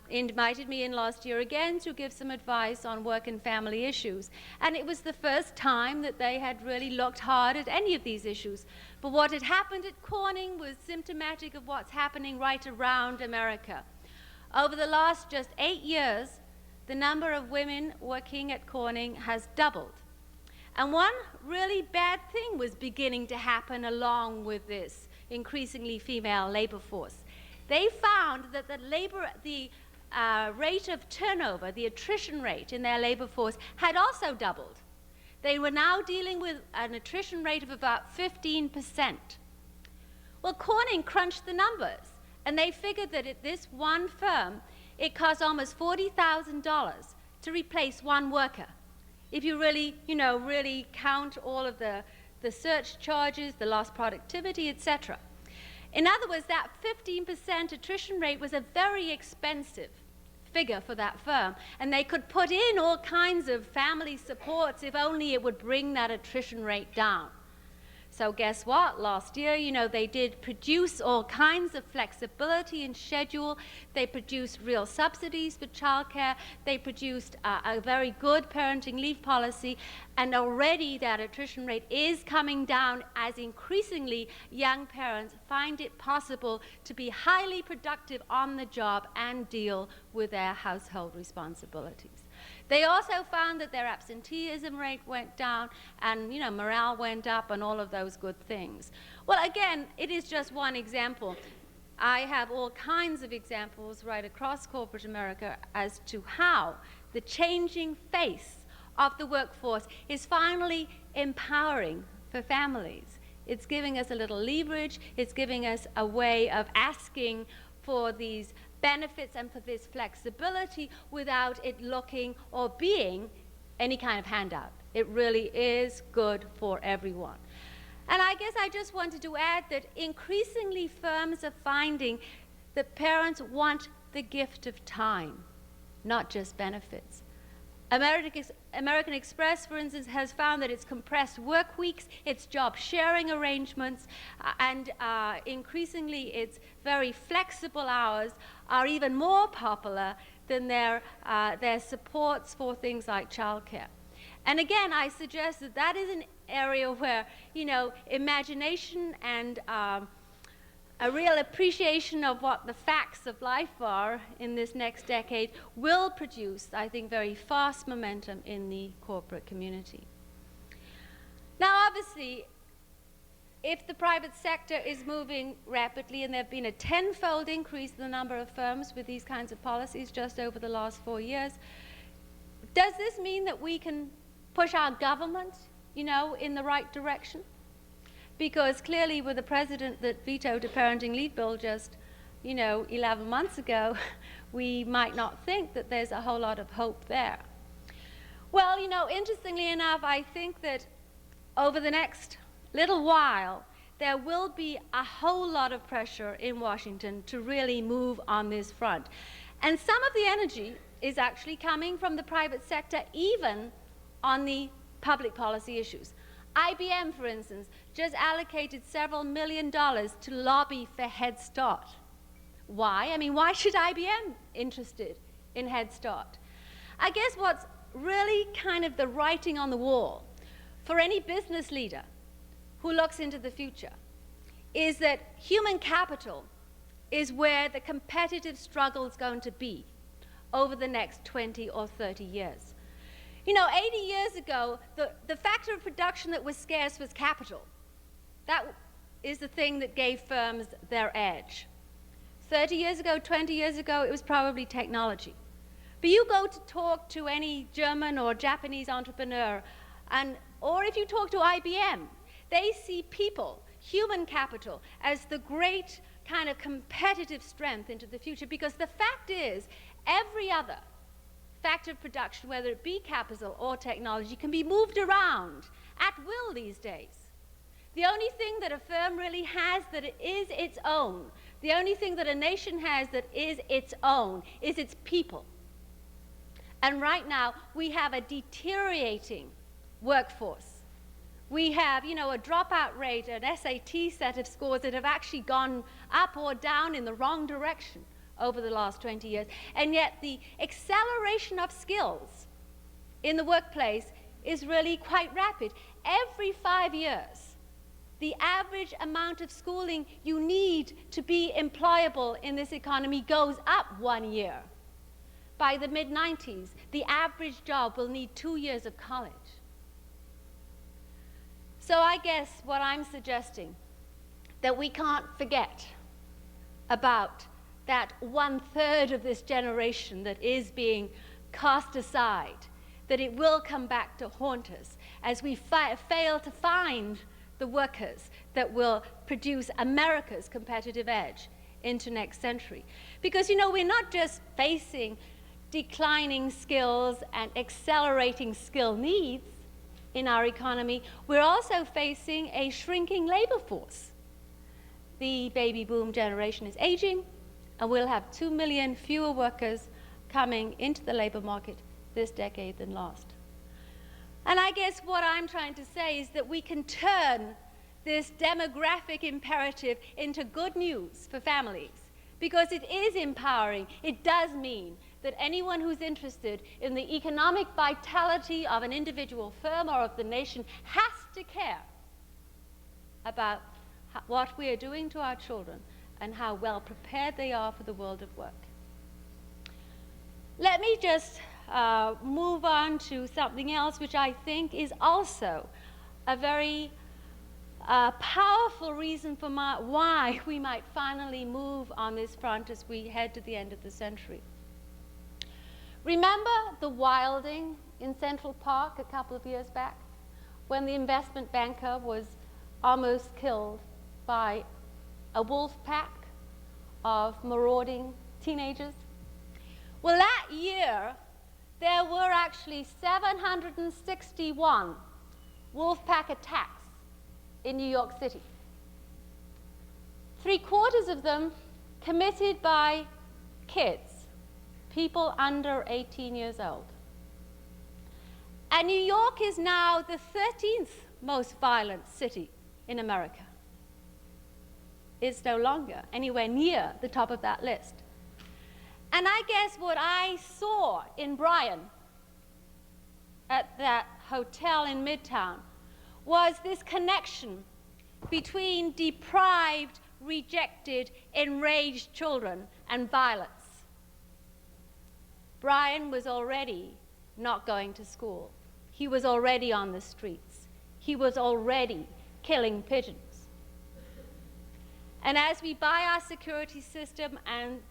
S7: invited me in last year again to give some advice on work and family issues. And it was the first time that they had really looked hard at any of these issues. But what had happened at Corning was symptomatic of what's happening right around America. Over the last just 8 years, the number of women working at Corning has doubled. And one really bad thing was beginning to happen along with this increasingly female labor force. They found that the rate of turnover, the attrition rate in their labor force, had also doubled. They were now dealing with an attrition rate of about 15%. Well, Corning crunched the numbers, and they figured that at this one firm, it cost almost $40,000 to replace one worker. If you really, you know, really count all of the search charges, the lost productivity, etc. In other words, that 15% attrition rate was a very expensive figure for that firm, and they could put in all kinds of family supports if only it would bring that attrition rate down. So guess what? Last year, you know, they did produce all kinds of flexibility in schedule. They produced real subsidies for childcare. They produced a very good parenting leave policy. And already that attrition rate is coming down as increasingly young parents find it possible to be highly productive on the job and deal with their household responsibilities. They also found that their absenteeism rate went down and, you know, morale went up and all of those good things. Well, again, it is just one example. I have all kinds of examples right across corporate America as to how the changing face of the workforce is finally empowering for families. It's giving us a little leverage. It's giving us a way of asking for these benefits and for this flexibility without it looking or being any kind of handout. It really is good for everyone. And I guess I just wanted to add that increasingly firms are finding that parents want the gift of time, not just benefits. American Express, for instance, has found that its compressed work weeks, its job sharing arrangements, and increasingly its very flexible hours are even more popular than their supports for things like childcare. And again, I suggest that that is an area where, you know, imagination and a real appreciation of what the facts of life are in this next decade will produce, I think, very fast momentum in the corporate community. Now, obviously, if the private sector is moving rapidly, and there have been a tenfold increase in the number of firms with these kinds of policies just over the last 4 years, does this mean that we can push our government, you know, in the right direction? Because clearly with the president that vetoed a parenting leave bill just, you know, 11 months ago, we might not think that there's a whole lot of hope there. Well, you know, interestingly enough, I think that over the next little while, there will be a whole lot of pressure in Washington to really move on this front. And some of the energy is actually coming from the private sector, even on the public policy issues. IBM, for instance, just allocated several $1 million to lobby for Head Start. Why? I mean, why should IBM interested in Head Start? I guess what's really kind of the writing on the wall for any business leader who looks into the future is that human capital is where the competitive struggle is going to be over the next 20 or 30 years. You know, 80 years ago, the factor of production that was scarce was capital. That is the thing that gave firms their edge. 30 years ago, 20 years ago, it was probably technology. But you go to talk to any German or Japanese entrepreneur, or if you talk to IBM, they see people, human capital, as the great kind of competitive strength into the future, because the fact is, every other factor of production, whether it be capital or technology, can be moved around at will these days. The only thing that a firm really has that is its own, the only thing that a nation has that is its own, is its people. And right now, we have a deteriorating workforce. We have, you know, a dropout rate, an SAT set of scores that have actually gone up or down in the wrong direction over the last 20 years. And yet the acceleration of skills in the workplace is really quite rapid. Every 5 years, the average amount of schooling you need to be employable in this economy goes up 1 year. By the mid-90s, the average job will need 2 years of college. So I guess what I'm suggesting, that we can't forget about that 1/3 of this generation that is being cast aside, that it will come back to haunt us as we fail to find the workers that will produce America's competitive edge into next century. Because, you know, we're not just facing declining skills and accelerating skill needs in our economy, we're also facing a shrinking labor force. The baby boom generation is aging, and we'll have 2 million fewer workers coming into the labor market this decade than last. And I guess what I'm trying to say is that we can turn this demographic imperative into good news for families, because it is empowering. It does mean that anyone who's interested in the economic vitality of an individual firm or of the nation has to care about what we are doing to our children and how well prepared they are for the world of work. Let me just move on to something else which I think is also a very powerful reason for why we might finally move on this front as we head to the end of the century. Remember the wilding in Central Park a couple of years back, when the investment banker was almost killed by a wolf pack of marauding teenagers? Well, that year, there were actually 761 wolf pack attacks in New York City. 3/4 of them committed by kids, people under 18 years old. And New York is now the 13th most violent city in America. It's no longer anywhere near the top of that list. And I guess what I saw in Bryan at that hotel in Midtown was this connection between deprived, rejected, enraged children and violence. Bryan was already not going to school. He was already on the streets. He was already killing pigeons. And as we buy our security system and,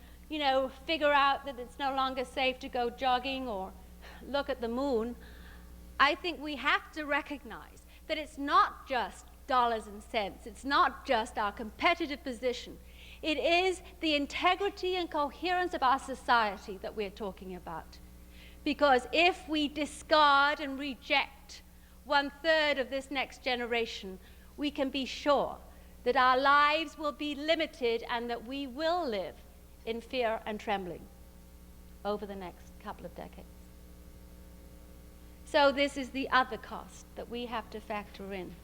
S7: figure out that it's no longer safe to go jogging or look at the moon, I think we have to recognize that it's not just dollars and cents. It's not just our competitive position. It is the integrity and coherence of our society that we're talking about. Because if we discard and reject 1/3 of this next generation, we can be sure that our lives will be limited and that we will live in fear and trembling over the next couple of decades. So this is the other cost that we have to factor in.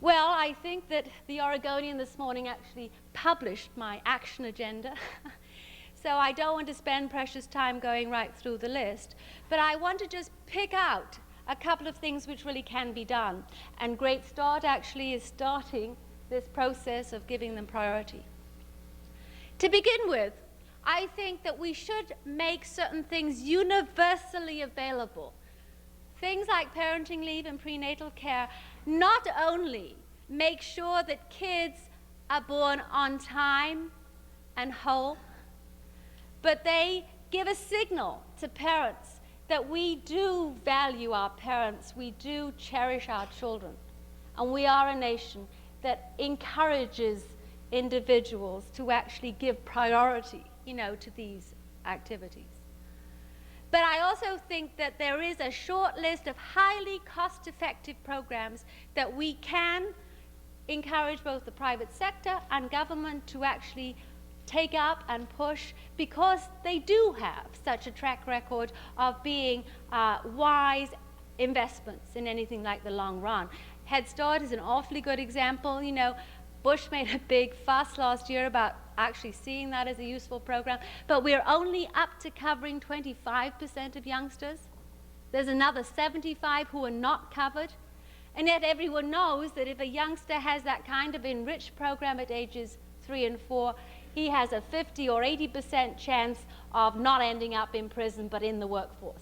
S7: Well, I think that the Oregonian this morning actually published my action agenda. So I don't want to spend precious time going right through the list, but I want to just pick out a couple of things which really can be done. And Great Start actually is starting this process of giving them priority. To begin with, I think that we should make certain things universally available. Things like parenting leave and prenatal care not only make sure that kids are born on time and whole, but they give a signal to parents that we do value our parents, we do cherish our children, and we are a nation that encourages individuals to actually give priority, to these activities. But I also think that there is a short list of highly cost-effective programs that we can encourage both the private sector and government to actually take up and push, because they do have such a track record of being wise investments in anything like the long run. Head Start is an awfully good example. Bush made a big fuss last year about actually seeing that as a useful program, but we're only up to covering 25% of youngsters. There's another 75 who are not covered, and yet everyone knows that if a youngster has that kind of enriched program at ages 3 and 4, he has a 50 or 80% chance of not ending up in prison but in the workforce.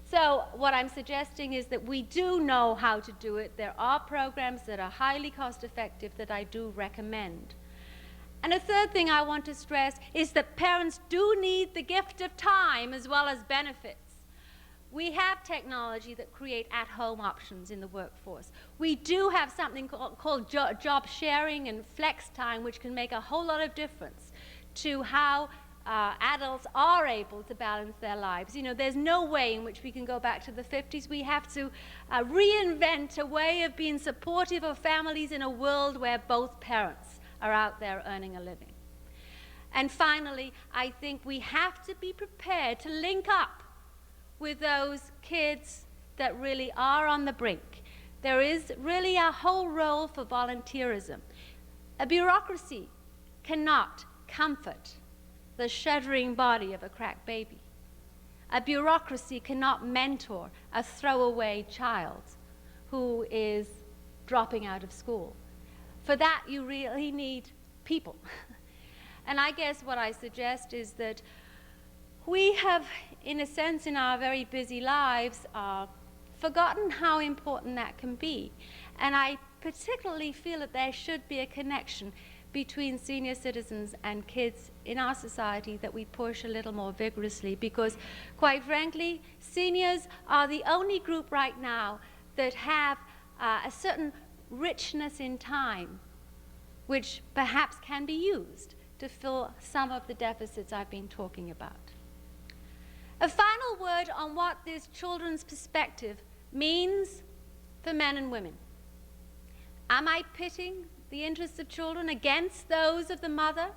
S7: So what I'm suggesting is that we do know how to do it. There are programs that are highly cost-effective that I do recommend. And a third thing I want to stress is that parents do need the gift of time as well as benefits. We have technology that create at-home options in the workforce. We do have something called job sharing and flex time, which can make a whole lot of difference to how adults are able to balance their lives. There's no way in which we can go back to the 50s. We have to reinvent a way of being supportive of families in a world where both parents are out there earning a living. And finally, I think we have to be prepared to link up with those kids that really are on the brink. There is really a whole role for volunteerism. A bureaucracy cannot comfort the shuddering body of a cracked baby. A bureaucracy cannot mentor a throwaway child who is dropping out of school. For that, you really need people. And I guess what I suggest is that we have, in a sense, in our very busy lives, forgotten how important that can be. And I particularly feel that there should be a connection between senior citizens and kids in our society that we push a little more vigorously, because, quite frankly, seniors are the only group right now that have a certain richness in time, which perhaps can be used to fill some of the deficits I've been talking about. A final word on what this children's perspective means for men and women. Am I pitting the interests of children against those of the mother?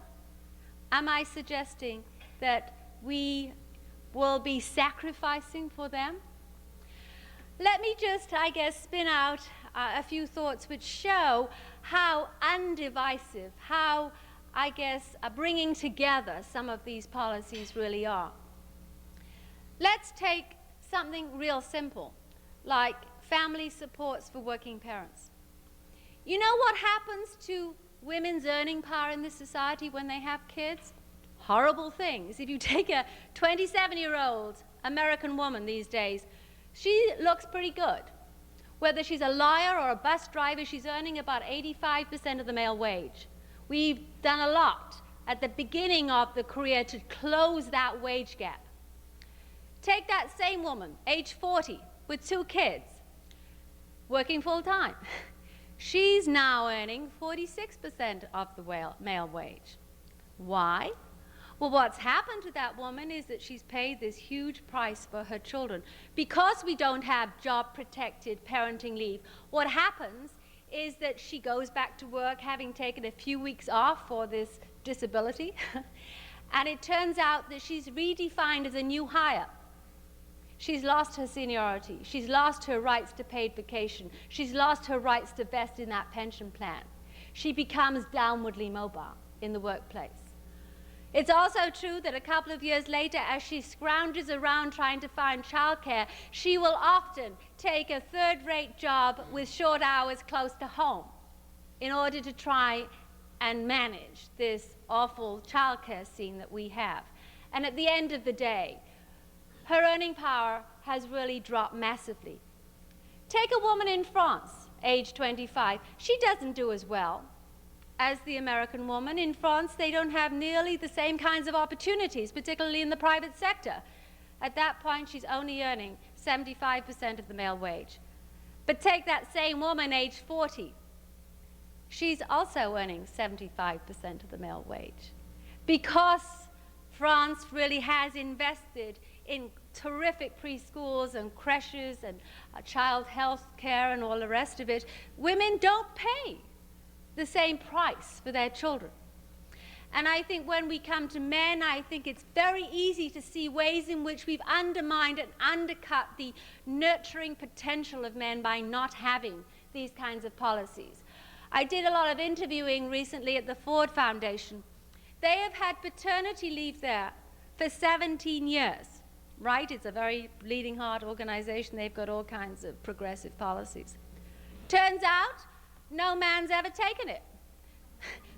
S7: Am I suggesting that we will be sacrificing for them Let me just, I guess, spin out a few thoughts which show how undivisive, how, I guess, bringing together some of these policies really are. Let's take something real simple, like family supports for working parents. You know what happens to women's earning power in this society when they have kids? Horrible things. If you take a 27-year-old American woman these days, she looks pretty good. Whether she's a lawyer or a bus driver, she's earning about 85% of the male wage. We've done a lot at the beginning of the career to close that wage gap. Take that same woman, age 40, with 2 kids, working full-time. She's now earning 46% of the male wage. Why? Well, what's happened to that woman is that she's paid this huge price for her children. Because we don't have job-protected parenting leave, what happens is that she goes back to work having taken a few weeks off for this disability, and it turns out that she's redefined as a new hire. She's lost her seniority. She's lost her rights to paid vacation. She's lost her rights to vest in that pension plan. She becomes downwardly mobile in the workplace. It's also true that a couple of years later, as she scrounges around trying to find childcare, she will often take a third-rate job with short hours close to home in order to try and manage this awful childcare scene that we have. And at the end of the day, her earning power has really dropped massively. Take a woman in France, age 25. She doesn't do as well as the American woman. In France, they don't have nearly the same kinds of opportunities, particularly in the private sector. At that point, she's only earning 75% of the male wage. But take that same woman, age 40. She's also earning 75% of the male wage. Because France really has invested in terrific preschools and creches and child health care and all the rest of it, women don't pay the same price for their children. And I think when we come to men, I think it's very easy to see ways in which we've undermined and undercut the nurturing potential of men by not having these kinds of policies. I did a lot of interviewing recently at the Ford Foundation. They have had paternity leave there for 17 years, right? It's a very bleeding heart organization. They've got all kinds of progressive policies. Turns out, no man's ever taken it.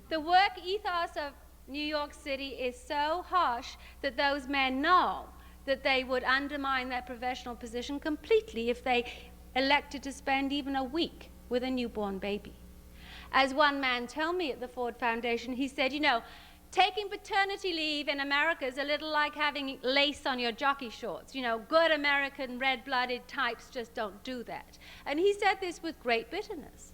S7: The work ethos of New York City is so harsh that those men know that they would undermine their professional position completely if they elected to spend even a week with a newborn baby. As one man told me at the Ford Foundation, he said, you know, taking paternity leave in America is a little like having lace on your jockey shorts. You know, good American red-blooded types just don't do that. And he said this with great bitterness.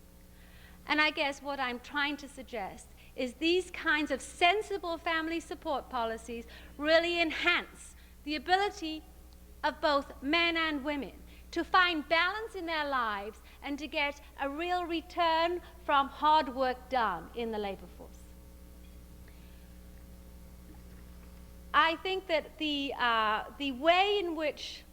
S7: And I guess what I'm trying to suggest is these kinds of sensible family support policies really enhance the ability of both men and women to find balance in their lives and to get a real return from hard work done in the labor force. I think that the way in which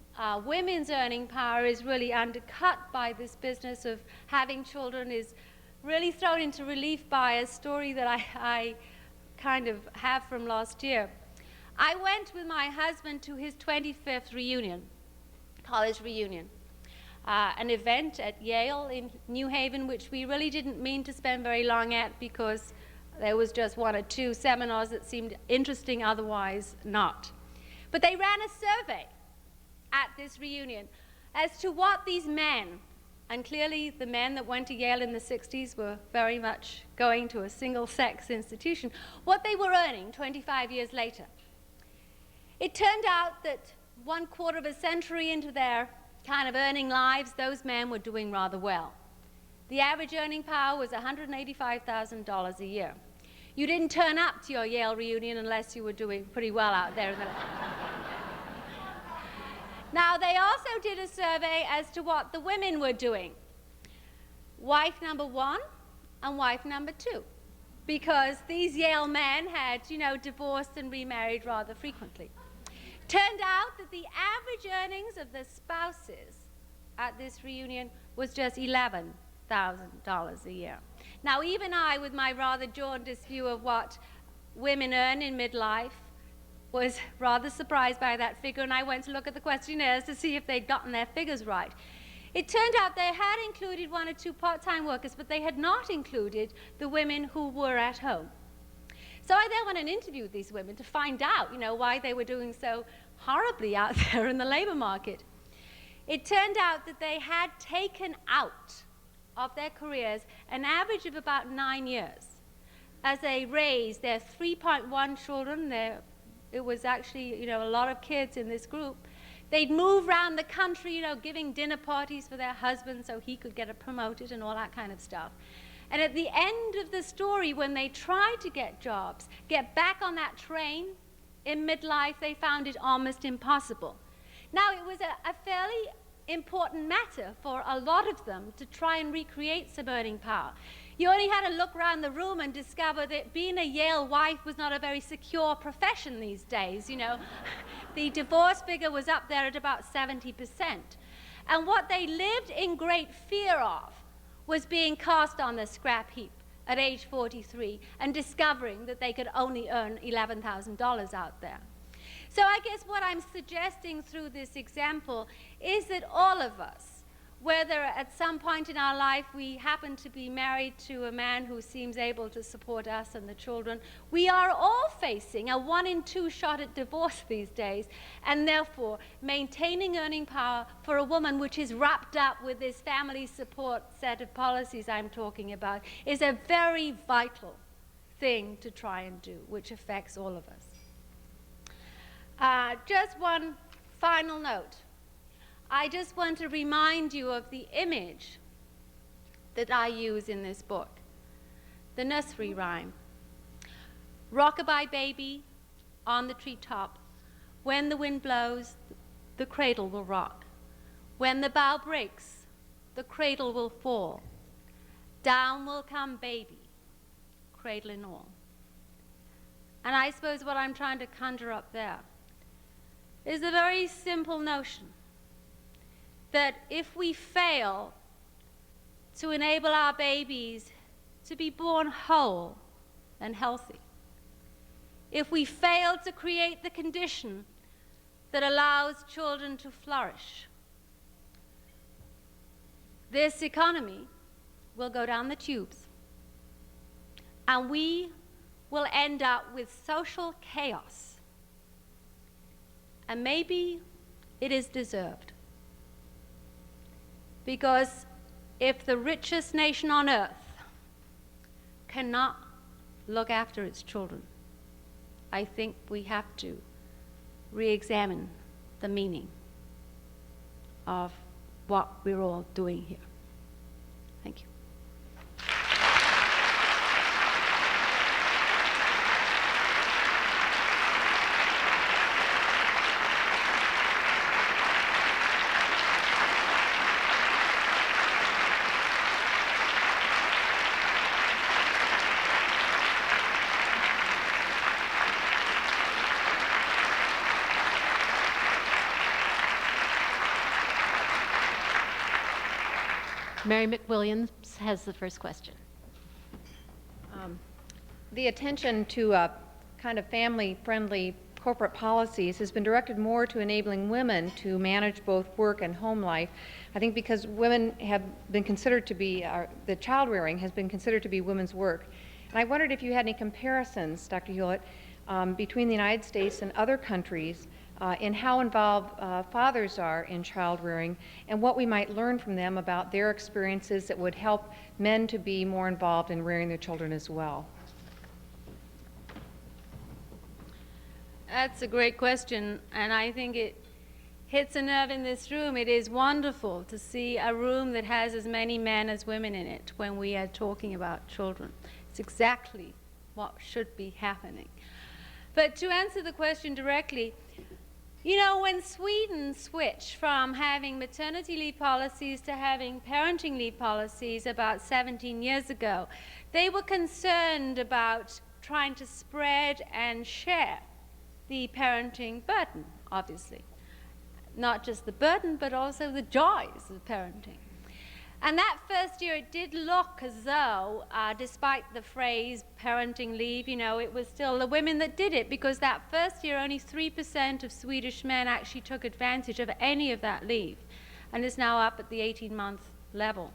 S7: women's earning power is really undercut by this business of having children is really thrown into relief by a story that I kind of have from last year. I went with my husband to his 25th reunion, college reunion, an event at Yale in New Haven, which we really didn't mean to spend very long at because there was just 1 or 2 seminars that seemed interesting, otherwise not. But they ran a survey at this reunion as to what these men, and clearly the men that went to Yale in the 60s were very much going to a single-sex institution, what they were earning 25 years later. It turned out that 1/4 of a century into their kind of earning lives, those men were doing rather well. The average earning power was $185,000 a year. You didn't turn up to your Yale reunion unless you were doing pretty well out there in the Now, they also did a survey as to what the women were doing. Wife number 1 and wife number 2, because these Yale men had, you know, divorced and remarried rather frequently. Turned out that the average earnings of the spouses at this reunion was just $11,000 a year. Now, even I, with my rather jaundiced view of what women earn in midlife, was rather surprised by that figure, and I went to look at the questionnaires to see if they'd gotten their figures right. It turned out they had included 1 or 2 part-time workers, but they had not included the women who were at home. So I then went and interviewed these women to find out, why they were doing so horribly out there in the labor market. It turned out that they had taken out of their careers an average of about 9 years as they raised their 3.1 children. It was actually, a lot of kids in this group. They'd move around the country, giving dinner parties for their husband so he could get promoted and all that kind of stuff. And at the end of the story, when they tried to get jobs, get back on that train in midlife, they found it almost impossible. Now, it was a fairly important matter for a lot of them to try and recreate some earning power. You only had to look around the room and discover that being a Yale wife was not a very secure profession these days, The divorce figure was up there at about 70%. And what they lived in great fear of was being cast on the scrap heap at age 43 and discovering that they could only earn $11,000 out there. So I guess what I'm suggesting through this example is that all of us, whether at some point in our life we happen to be married to a man who seems able to support us and the children, we are all facing a 1 in 2 shot at divorce these days, and therefore maintaining earning power for a woman, which is wrapped up with this family support set of policies I'm talking about, is a very vital thing to try and do, which affects all of us. Just one final note. I just want to remind you of the image that I use in this book, the nursery rhyme. Rock-a-bye baby on the treetop, when the wind blows, the cradle will rock. When the bough breaks, the cradle will fall. Down will come baby, cradle and all. And I suppose what I'm trying to conjure up there is a very simple notion that if we fail to enable our babies to be born whole and healthy, if we fail to create the condition that allows children to flourish, this economy will go down the tubes, and we will end up with social chaos. And maybe it is deserved. Because if the richest nation on earth cannot look after its children, I think we have to re-examine the meaning of what we're all doing here. Thank you.
S1: Mary McWilliams has the first question.
S8: The attention to kind of family-friendly corporate policies has been directed more to enabling women to manage both work and home life. I think because women have been considered to be, the child rearing has been considered to be women's work. And I wondered if you had any comparisons, Dr. Hewlett, between the United States and other countries in how involved fathers are in child rearing and what we might learn from them about their experiences that would help men to be more involved in rearing their children as well.
S7: That's a great question, and I think it hits a nerve in this room. It is wonderful to see a room that has as many men as women in it when we are talking about children. It's exactly what should be happening. But to answer the question directly, you know, when Sweden switched from having maternity leave policies to having parenting leave policies about 17 years ago, they were concerned about trying to spread and share the parenting burden, obviously. not just the burden, but also the joys of parenting. And that first year, it did look as though, despite the phrase parenting leave, you know, it was still the women that did it, because that first year, only 3% of Swedish men actually took advantage of any of that leave, and is now up at the 18-month level.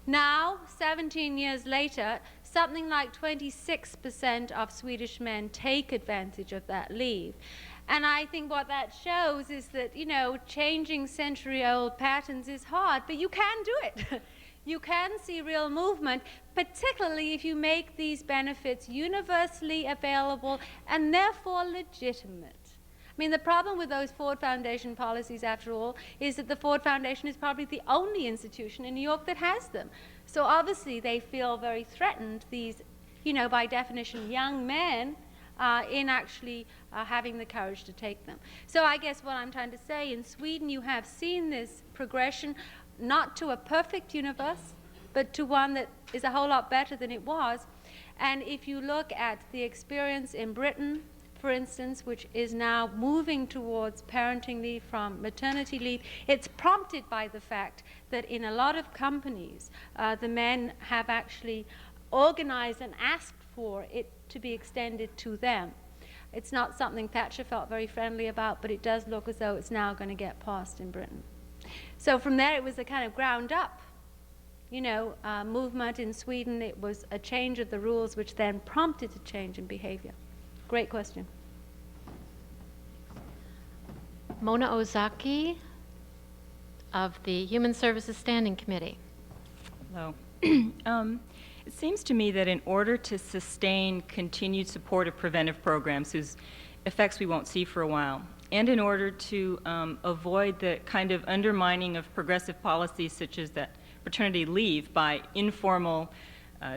S7: Now, 17 years later, something like 26% of Swedish men take advantage of that leave. And I think what that shows is that, you know, changing century-old patterns is hard, but you can do it. You can see real movement, particularly if you make these benefits universally available and therefore legitimate. I mean, the problem with those Ford Foundation policies, after all, is that the Ford Foundation is probably the only institution in New York that has them. So obviously they feel very threatened, these, you know, by definition, young men, in actually having the courage to take them. So I guess what I'm trying to say, in Sweden you have seen this progression, not to a perfect universe, but to one that is a whole lot better than it was. And if you look at the experience in Britain, for instance, which is now moving towards parenting leave from maternity leave, it's prompted by the fact that in a lot of companies, the men have actually organized and asked for it to be extended to them. It's not something Thatcher felt very friendly about, but it does look as though it's now going to get passed in Britain. So from there, it was a kind of ground up, you know, movement in Sweden. It was a change of the rules, which then prompted a change in behavior. Great question.
S1: Mona Ozaki of the Human Services Standing Committee.
S9: Hello. It seems to me that in order to sustain continued support of preventive programs whose effects we won't see for a while, and in order to avoid the kind of undermining of progressive policies such as that paternity leave by informal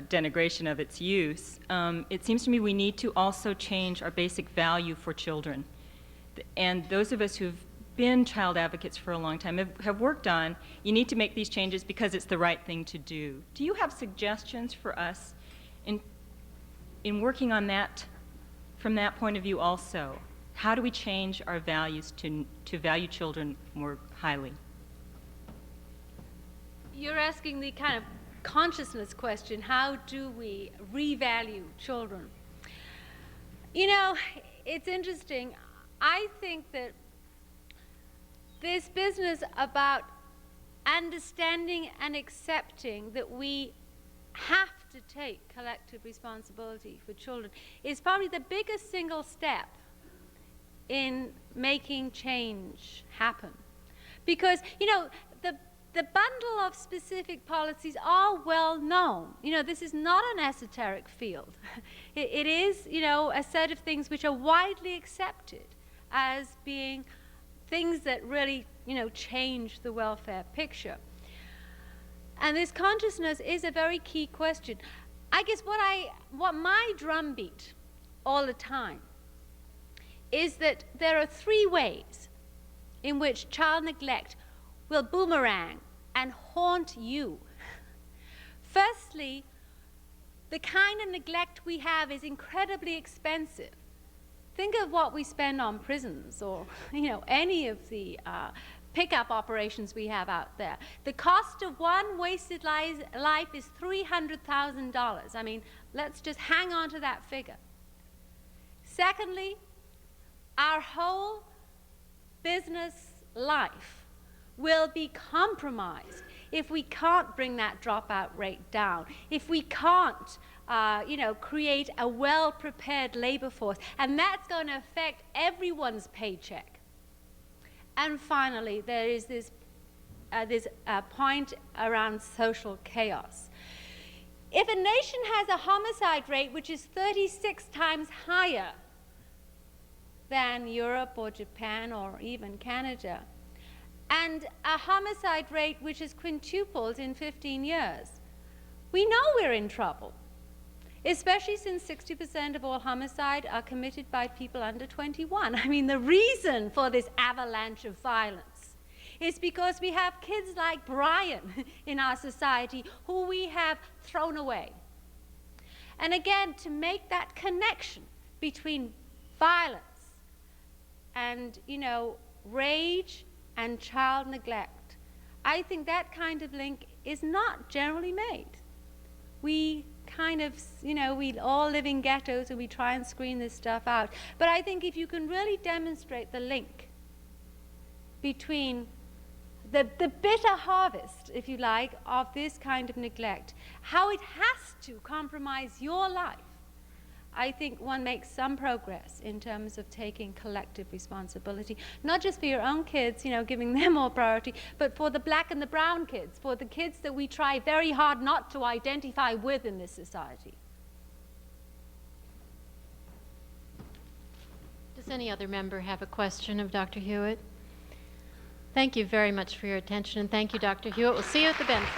S9: denigration of its use, it seems to me we need to also change our basic value for children. And those of us who've been child advocates for a long time have worked on, you need to make these changes because it's the right thing to do. Do you have suggestions for us in working on that from that point of view also? How do we change our values to value children more highly?
S7: You're asking the kind of consciousness question, how do we revalue children? You know, it's interesting. I think that this business about understanding and accepting that we have to take collective responsibility for children is probably the biggest single step in making change happen. Because, you know, the bundle of specific policies are well known. You know, this is not an esoteric field. It is, you know, a set of things which are widely accepted as being things that really, you know, change the welfare picture. And this consciousness is a very key question. I guess what my drumbeat all the time is that there are three ways in which child neglect will boomerang and haunt you. Firstly, the kind of neglect we have is incredibly expensive. Think of what we spend on prisons or, you know, any of the pickup operations we have out there. The cost of one wasted life is $300,000. I mean, let's just hang on to that figure. Secondly, our whole business life will be compromised if we can't bring that dropout rate down, if we can't you know, create a well-prepared labor force, and that's going to affect everyone's paycheck. And finally, there is this point around social chaos. If a nation has a homicide rate which is 36 times higher than Europe or Japan or even Canada, and a homicide rate which is quintupled in 15 years, we know we're in trouble, especially since 60% of all homicide are committed by people under 21. I mean, the reason for this avalanche of violence is because we have kids like Brian in our society who we have thrown away. And again, to make that connection between violence and, you know, rage and child neglect. I think that kind of link is not generally made. We kind of, we all live in ghettos and we try and screen this stuff out. But I think if you can really demonstrate the link between the bitter harvest, if you like, of this kind of neglect, how it has to compromise your life, I think one makes some progress in terms of taking collective responsibility, not just for your own kids, giving them more priority, but for the black and the brown kids, for the kids that we try very hard not to identify with in this society.
S1: Does any other member have a question of Dr. Hewlett? Thank you very much for your attention, and thank you, Dr. Hewlett. We'll see you at the bench.